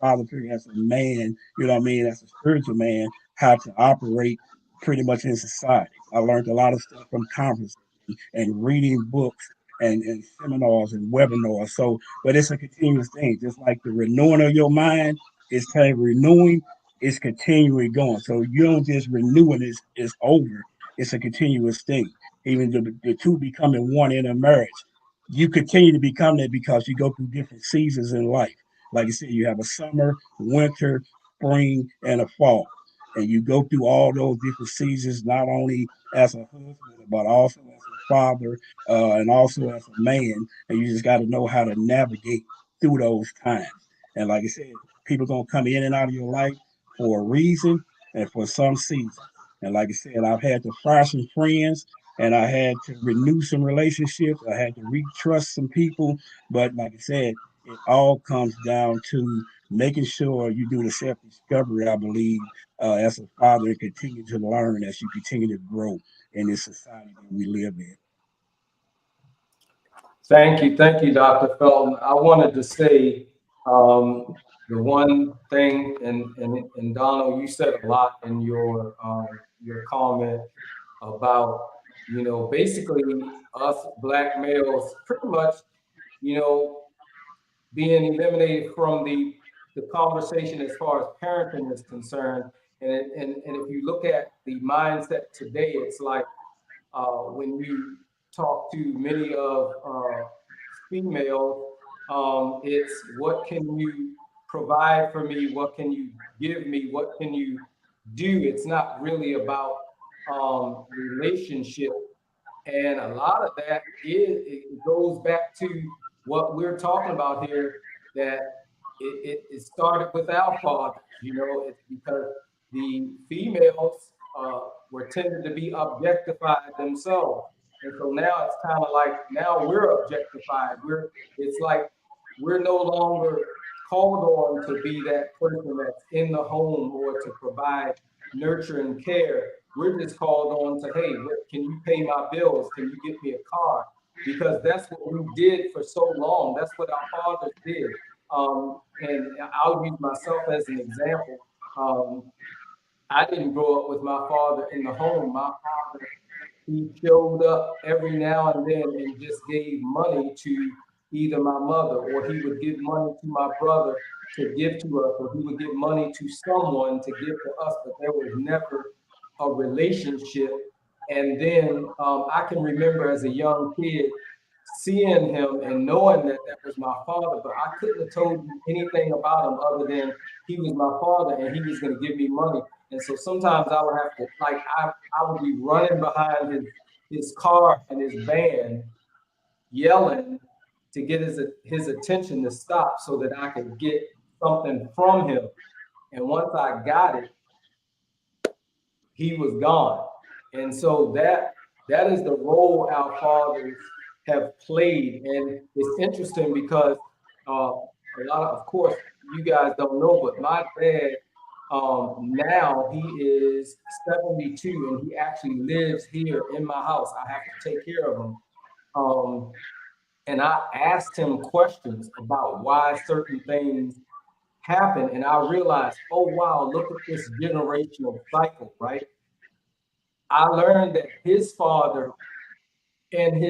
father figure, as a man, you know what I mean, as a spiritual man, how to operate pretty much in society. I learned a lot of stuff from conferences and reading books and seminars and webinars. So, but it's a continuous thing, just like the renewing of your mind is kind of renewing, it's continually going. So you don't just renew it, it's over. It's a continuous thing. Even the two becoming one in a marriage. You continue to become that because you go through different seasons in life. Like I said, you have a summer, winter, spring, and a fall. And you go through all those different seasons, not only as a husband, but also as a father, and also as a man, and you just got to know how to navigate through those times. And like I said, people gonna come in and out of your life for a reason and for some season. And like I said, I've had to fire some friends and I had to renew some relationships. I had to retrust some people. But like I said, it all comes down to making sure you do the self discovery, I believe, as a father and continue to learn as you continue to grow in this society that we live in. Thank you, Dr. Felton. I wanted to say the one thing, and Donald, you said a lot in your comment about, basically us black males pretty much, you know, being eliminated from the conversation as far as parenting is concerned. And if you look at the mindset today, it's like when you talk to many of females, it's what can you provide for me? What can you give me? What can you do? It's not really about relationship. And a lot of that it goes back to what we're talking about here, that it started with our fathers. It's because the females were tended to be objectified themselves. And so now it's kind of like now we're objectified. It's like we're no longer called on to be that person that's in the home or to provide nurture and care. We're just called on to, hey, can you pay my bills? Can you get me a car? Because that's what we did for so long. That's what our fathers did. And I'll use myself as an example. I didn't grow up with my father in the home. My father, he showed up every now and then and just gave money to either my mother, or he would give money to my brother to give to us, or he would give money to someone to give to us, but there was never a relationship. And then I can remember as a young kid seeing him and knowing that that was my father, but I couldn't have told you anything about him other than he was my father and he was going to give me money. And so sometimes I would have to, like, I would be running behind his car and his van yelling to get his attention to stop so that I could get something from him. And once I got it, he was gone. And so that is the role our fathers have played. And it's interesting because a lot of course, you guys don't know, but my dad, now he is 72 and he actually lives here in my house. I have to take care of him. And I asked him questions about why certain things happen. And I realized, oh, wow, look at this generational cycle, right? I learned that his father and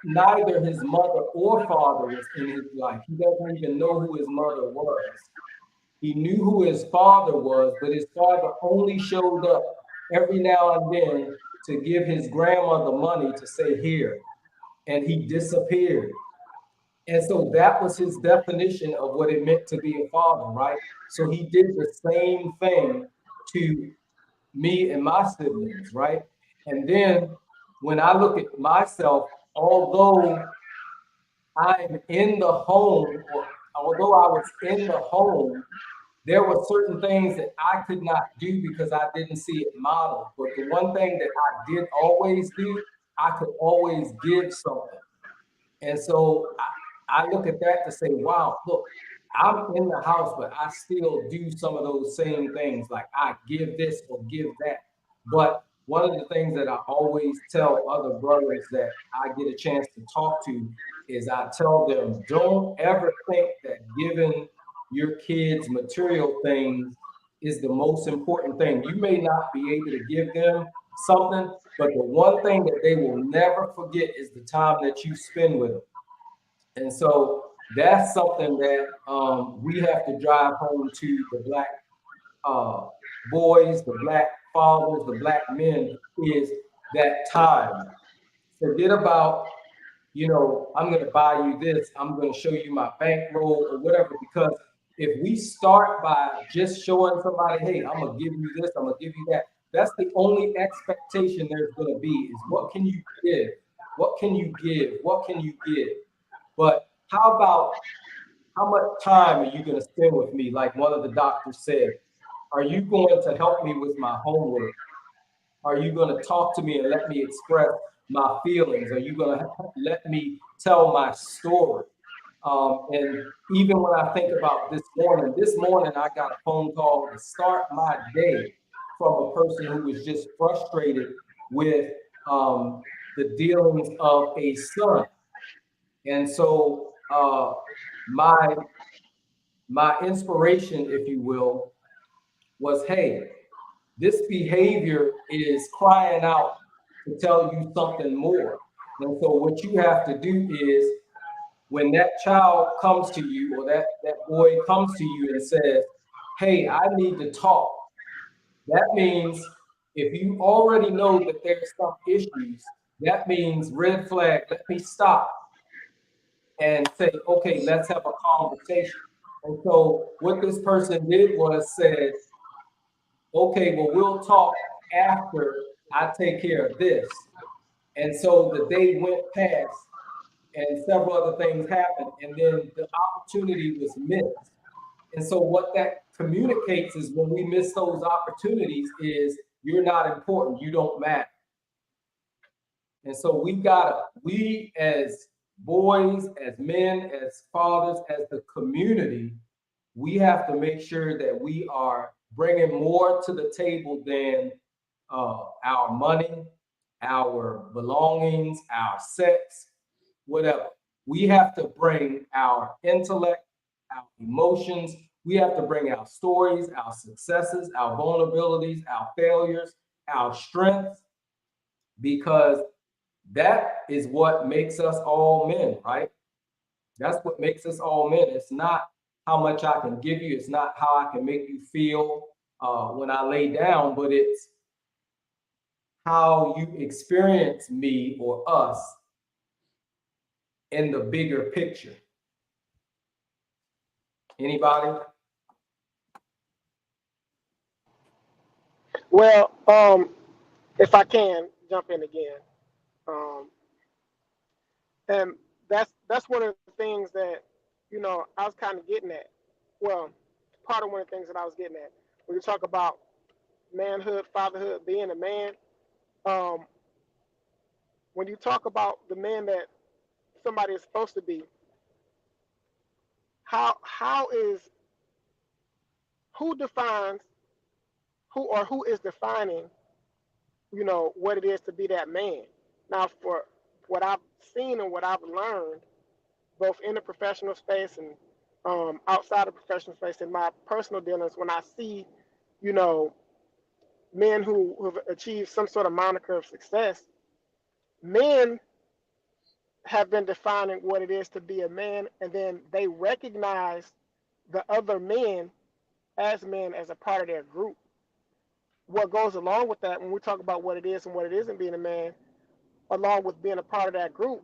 neither his mother or father was in his life. He doesn't even know who his mother was. He knew who his father was, but his father only showed up every now and then to give his grandmother money to say here, and he disappeared. And so that was his definition of what it meant to be a father, right? So he did the same thing to me and my siblings, right? And then when I look at myself, although I'm in the home, or although I was in the home, there were certain things that I could not do because I didn't see it modeled. But the one thing that I did always do, I could always give something. And so I look at that to say, wow, look, I'm in the house, but I still do some of those same things. Like I give this or give that. But one of the things that I always tell other brothers that I get a chance to talk to is I tell them, don't ever think that giving your kids material things is the most important thing. You may not be able to give them something, but the one thing that they will never forget is the time that you spend with them. And so that's something that we have to drive home to the black uh, boys, the black fathers, the black men, is that time. Forget about, I'm going to buy you this, I'm going to show you my bankroll or whatever, because if we start by just showing somebody, hey, I'm going to give you this, I'm going to give you that, that's the only expectation there's going to be is what can you give? What can you give? What can you give? But how about how much time are you going to spend with me? Like one of the doctors said, are you going to help me with my homework? Are you going to talk to me and let me express my feelings? Are you going to let me tell my story? And even when I think about this morning I got a phone call to start my day from a person who was just frustrated with the dealings of a son. And so my inspiration, if you will, was, hey, this behavior is crying out to tell you something more. And so what you have to do is when that child comes to you or that boy comes to you and says, hey, I need to talk, that means if you already know that there's some issues, that means red flag, let me stop and say, okay, let's have a conversation. And so what this person did was said, okay, well, we'll talk after I take care of this. And so the day went past and several other things happened, and then the opportunity was missed. And so what that communicates is when we miss those opportunities is you're not important, you don't matter. And so we as boys, as men, as fathers, as the community, we have to make sure that we are bringing more to the table than our money, our belongings, our sex, whatever. We have to bring our intellect, our emotions. We have to bring our stories, our successes, our vulnerabilities, our failures, our strengths, because that is what makes us all men, right? That's what makes us all men. It's not how much I can give you. It's not how I can make you feel when I lay down, but it's how you experience me or us in the bigger picture. Anybody? Well, if I can, jump in again. And that's one of the things that, I was kind of getting at. Well, part of one of the things that I was getting at when you talk about manhood, fatherhood, being a man. When you talk about the man that somebody is supposed to be, how is who defines who is defining, what it is to be that man? Now, for what I've seen and what I've learned, both in the professional space and outside of professional space, in my personal dealings, when I see, men who have achieved some sort of moniker of success, men have been defining what it is to be a man, and then they recognize the other men as a part of their group. What goes along with that, when we talk about what it is and what it isn't being a man, along with being a part of that group,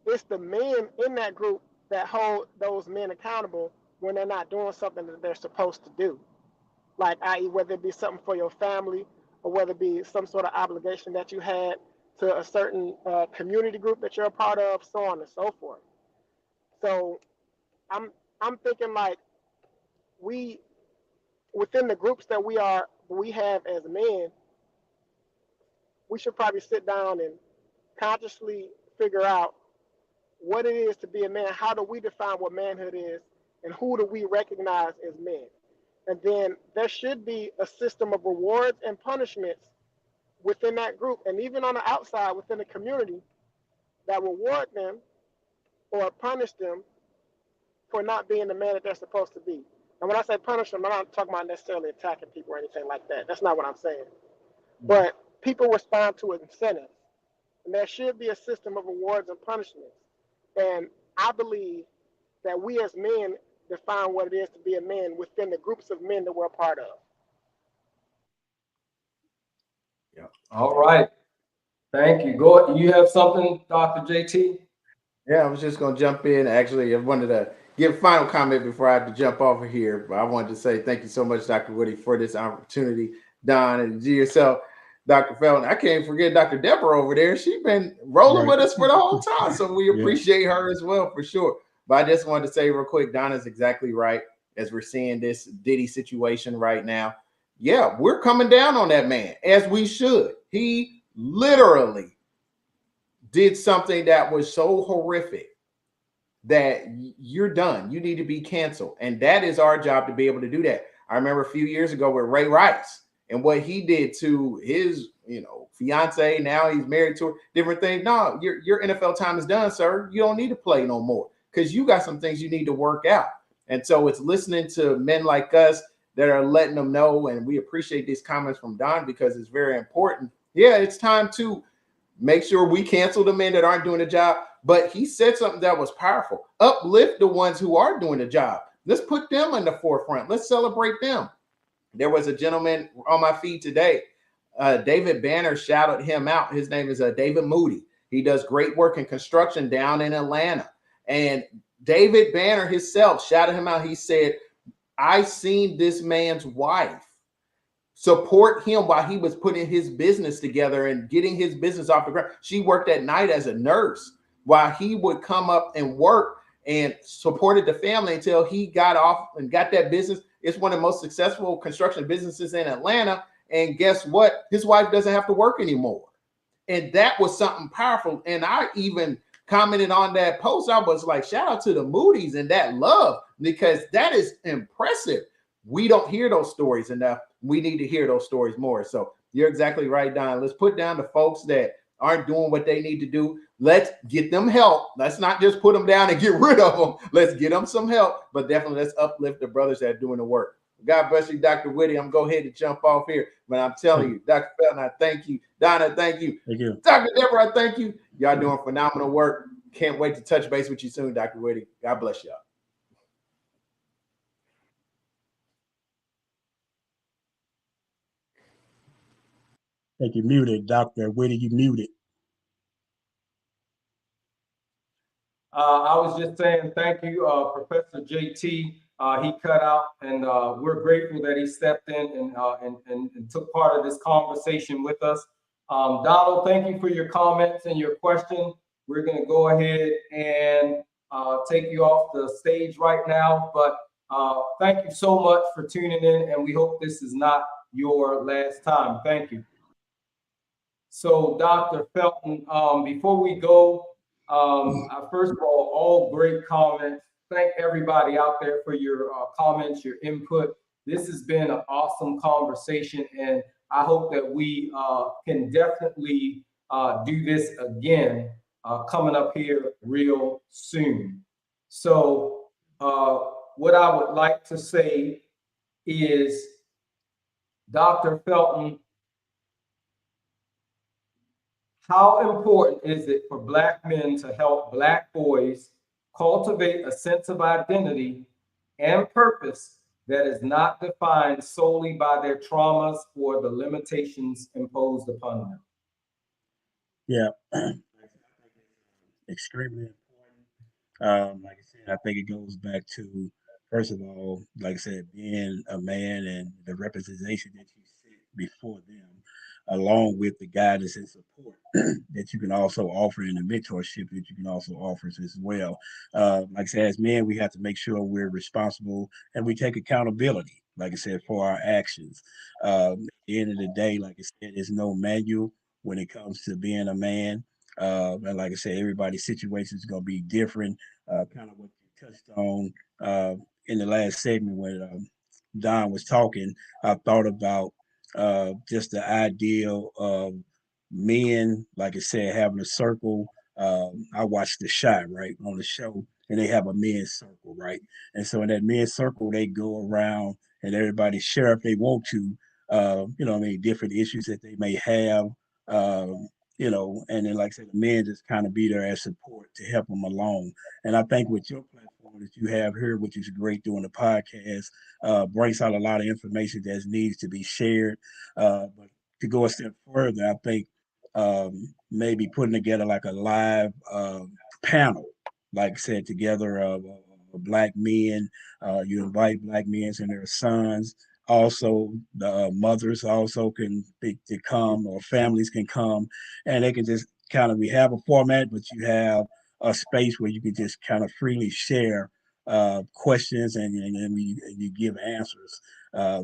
it's the men in that group that hold those men accountable when they're not doing something that they're supposed to do. Like, i.e., whether it be something for your family or whether it be some sort of obligation that you had to a certain community group that you're a part of, so on and so forth. So I'm thinking like we, within the groups that we have as men, we should probably sit down and consciously figure out what it is to be a man. How do we define what manhood is, and who do we recognize as men? And then there should be a system of rewards and punishments within that group, and even on the outside within the community, that reward them or punish them for not being the man that they're supposed to be. And when I say punish them, I'm not talking about necessarily attacking people or anything like that. That's not what I'm saying. But people respond to incentives, and there should be a system of rewards and punishments. And I believe that we as men define what it is to be a man within the groups of men that we're a part of. Yeah. All right. Thank you. Go. You have something, Dr. JT? Yeah, I was just going to jump in. Actually, I wanted to give a final comment before I have to jump off of here. But I wanted to say thank you so much, Dr. Whitty, for this opportunity. Don, and yourself, Dr. Felton. I can't forget Dr. Deborah over there. She's been rolling with us for the whole time. So we appreciate her as well, for sure. But I just wanted to say real quick, Donna's exactly right. As we're seeing this Diddy situation right now, yeah, we're coming down on that man, as we should. He literally did something that was so horrific that you're done. You need to be canceled. And that is our job, to be able to do that. I remember a few years ago with Ray Rice and what he did to his, fiance. Now he's married to her, different things. No, your NFL time is done, sir. You don't need to play no more, because you got some things you need to work out. And so it's listening to men like us that are letting them know. And we appreciate these comments from Don, because it's very important. Yeah, it's time to make sure we cancel the men that aren't doing the job. But he said something that was powerful. Uplift the ones who are doing the job. Let's put them in the forefront. Let's celebrate them. There was a gentleman on my feed today. David Banner shouted him out. His name is David Moody. He does great work in construction down in Atlanta. And David Banner himself shouted him out. He said, I seen this man's wife support him while he was putting his business together and getting his business off the ground. She worked at night as a nurse while he would come up and work, and supported the family until he got off and got that business. It's one of the most successful construction businesses in Atlanta. And guess what? His wife doesn't have to work anymore. And that was something powerful. And I even commented on that post. I was like, shout out to the Moody's and that love, because that is impressive. We don't hear those stories enough. We need to hear those stories more. So you're exactly right, Don. Let's put down the folks that aren't doing what they need to do. Let's get them help. Let's not just put them down and get rid of them. Let's get them some help, but definitely let's uplift the brothers that are doing the work. God bless you, Dr. Whitty. I'm going to go ahead and jump off here, but I'm telling you, Dr. Felton, I thank you. Donna, thank you. Thank you. Dr. Deborah, I thank you. Y'all doing phenomenal work. Can't wait to touch base with you soon, Dr. Whitty. God bless y'all. Thank you. Muted, Dr. Whitty, you muted. I was just saying thank you, Professor JT. He cut out, and we're grateful that he stepped in and took part of this conversation with us. Donald, thank you for your comments and your question. We're going to go ahead and take you off the stage right now, but thank you so much for tuning in, and we hope this is not your last time. Thank you. So, Dr. Felton, before we go, first of all great comments. Thank everybody out there for your comments, your input. This has been an awesome conversation, and I hope that we can definitely do this again coming up here real soon. So, what I would like to say is, Dr. Felton, how important is it for Black men to help Black boys cultivate a sense of identity and purpose that is not defined solely by their traumas or the limitations imposed upon them? Yeah, extremely important. Like I said, I think it goes back to, first of all, like I said, being a man and the representation that you set before them, along with the guidance and support that you can also offer in the mentorship that you can also offer as well. Like I said, as men, we have to make sure we're responsible and we take accountability, like I said, for our actions. At the end of the day, like I said, there's no manual when it comes to being a man. And like I said, everybody's situation is going to be different. Kind of what you touched on in the last segment when Don was talking, I thought about just the ideal of men, like I said, having a circle. I watched The Shot, right, on the show, and they have a men's circle, right? And so in that men's circle, they go around and everybody share if they want to, I mean, different issues that they may have. Um, and then like I said, the men just kind of be there as support to help them along. And I think with your platform that you have here, which is great doing the podcast, brings out a lot of information that needs to be shared. But to go a step further, I think maybe putting together like a live panel, like I said, together of Black men. You invite Black men and their sons. Also, the mothers also can to come, or families can come, and they can just kind of, we have a format, but you have a space where you can just kind of freely share questions and you give answers.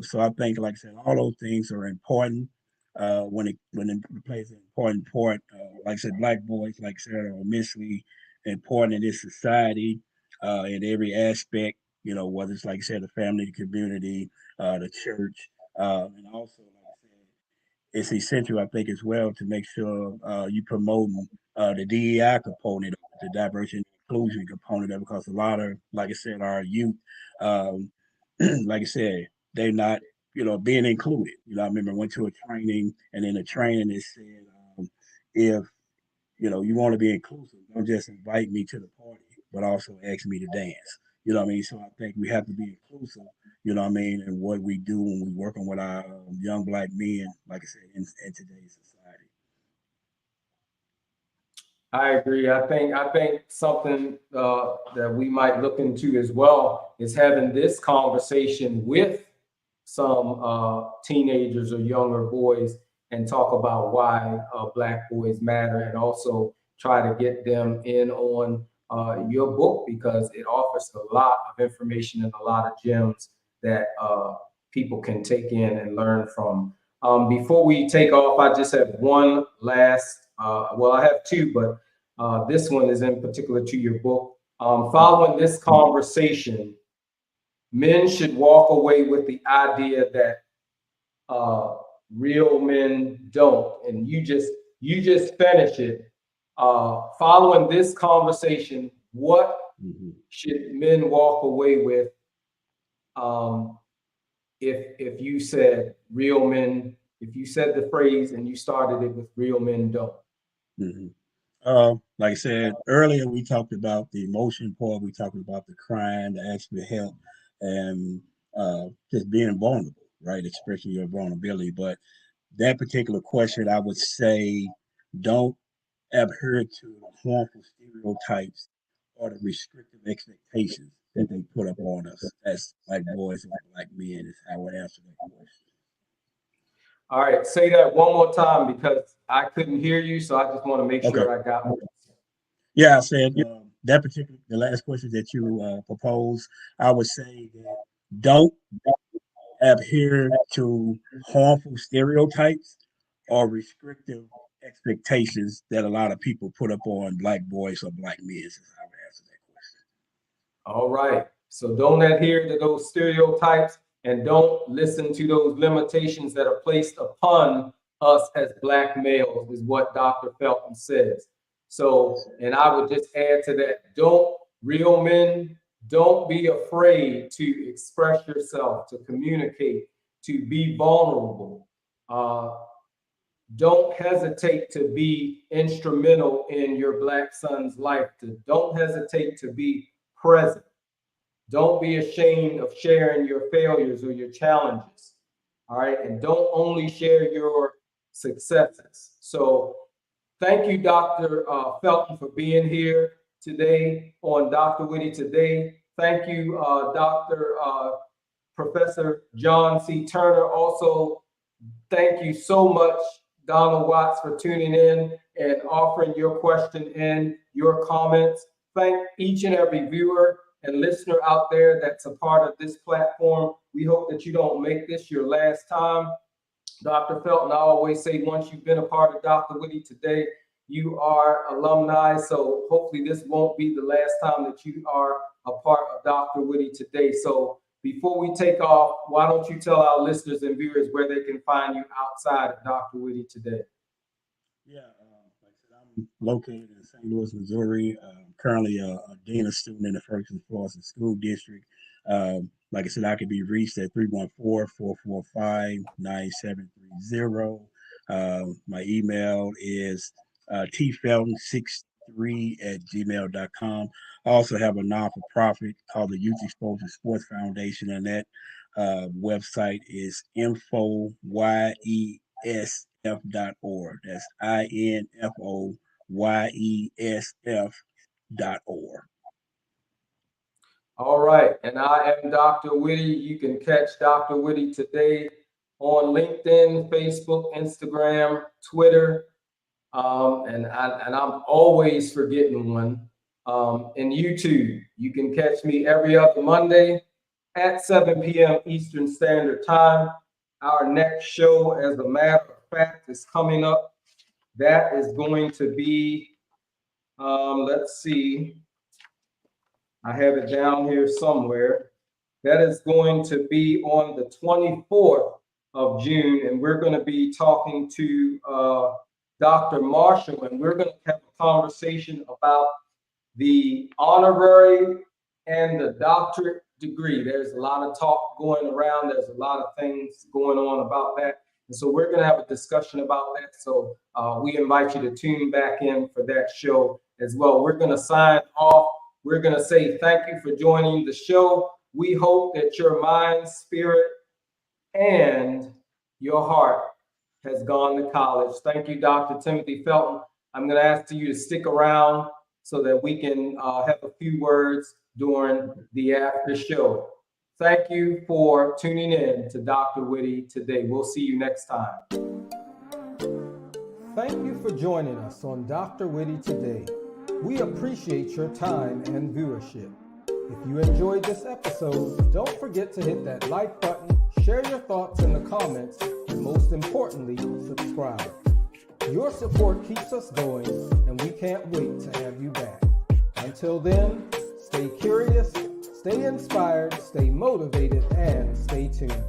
So I think, like I said, all those things are important when it plays an important part. Like I said, Black boys, like I said, are immensely important in this society in every aspect. Whether it's like I said, the family, the community, the church, and also like I said, it's essential, I think, as well to make sure you promote the DEI component, the diversity and inclusion component of it, because a lot of, like I said, our youth, um, like I said, they're not, being included. I remember I went to a training, and in the training it said, if you want to be inclusive, don't just invite me to the party, but also ask me to dance. You know what I mean? So I think we have to be inclusive, and what we do when we working with our young Black men, like I said, in today's society. I agree. I think something that we might look into as well is having this conversation with some teenagers or younger boys and talk about why Black boys matter, and also try to get them in on your book, because it offers a lot of information and a lot of gems that people can take in and learn from. Before we take off, I just have one last, well, I have two, but this one is in particular to your book. Following this conversation, men should walk away with the idea that real men don't. And you just finish it. Following this conversation, what should men walk away with if you said real men, if you said the phrase and you started it with real men don't? Mm-hmm. Like I said earlier, we talked about the emotion part. We talked about the crying, the asking for help, and just being vulnerable, right? Expressing your vulnerability. But that particular question, I would say, don't adhere to the harmful stereotypes or the restrictive expectations that they put up on us as Black boys and Black men. Is how I would answer that question. All right, say that one more time because I couldn't hear you, so I just want to make sure I got it. Yeah, I said that particular, the last question that you proposed, I would say that don't adhere to harmful stereotypes or restrictive expectations that a lot of people put up on black boys or black men. Is how I would answer that question. All right, so don't adhere to those stereotypes and don't listen to those limitations that are placed upon us as black males, is what Dr. Felton says. So, and I would just add to that, real men, don't be afraid to express yourself, to communicate, to be vulnerable. Don't hesitate to be instrumental in your black son's life. Don't hesitate to be present. Don't be ashamed of sharing your failures or your challenges. All right. And don't only share your successes. So thank you, Dr. Felton, for being here today on Dr. Whitty Today. Thank you, Dr. Professor John C. Turner. Also, thank you so much, Donald Watts, for tuning in and offering your question and your comments. Thank each and every viewer and listener out there that's a part of this platform. We hope that you don't make this your last time. Dr. Felton, I always say, once you've been a part of Dr. Whitty Today, you are alumni. So hopefully this won't be the last time that you are a part of Dr. Whitty Today. So before we take off, why don't you tell our listeners and viewers where they can find you outside of Dr. Whitty Today? Yeah, like I said, I'm located in St. Louis, Missouri. Currently a Dana student in the First and Florissant School District. Like I said, I can be reached at 314-445-9730. My email is tfelton63@gmail.com. I also have a non-for-profit called the Youth Exposure Sports Foundation, and that website is infoyesf.org. That's infoyesf.org. All right, and I am Dr. Whitty. You can catch Dr. Whitty Today on LinkedIn, Facebook, Instagram, Twitter, and I'm always forgetting one. And YouTube. You can catch me every other Monday at 7 p.m. Eastern Standard Time. Our next show, as a matter of fact, is coming up. That is going to be, let's see, I have it down here somewhere. That is going to be on the 24th of June, and we're going to be talking to Dr. Marshall, and we're going to have a conversation about the honorary and the doctorate degree. There's a lot of talk going around. There's a lot of things going on about that. And so we're going to have a discussion about that. So we invite you to tune back in for that show as well. We're going to sign off. We're going to say thank you for joining the show. We hope that your mind, spirit, and your heart has gone to college. Thank you, Dr. Timothy Felton. I'm going to ask you to stick around so that we can have a few words during the after show. Thank you for tuning in to Dr. Whitty Today. We'll see you next time. Thank you for joining us on Dr. Whitty Today. We appreciate your time and viewership. If you enjoyed this episode, don't forget to hit that like button, share your thoughts in the comments, and most importantly, subscribe. Your support keeps us going, and we can't wait to have you back. Until then, stay curious, stay inspired, stay motivated, and stay tuned.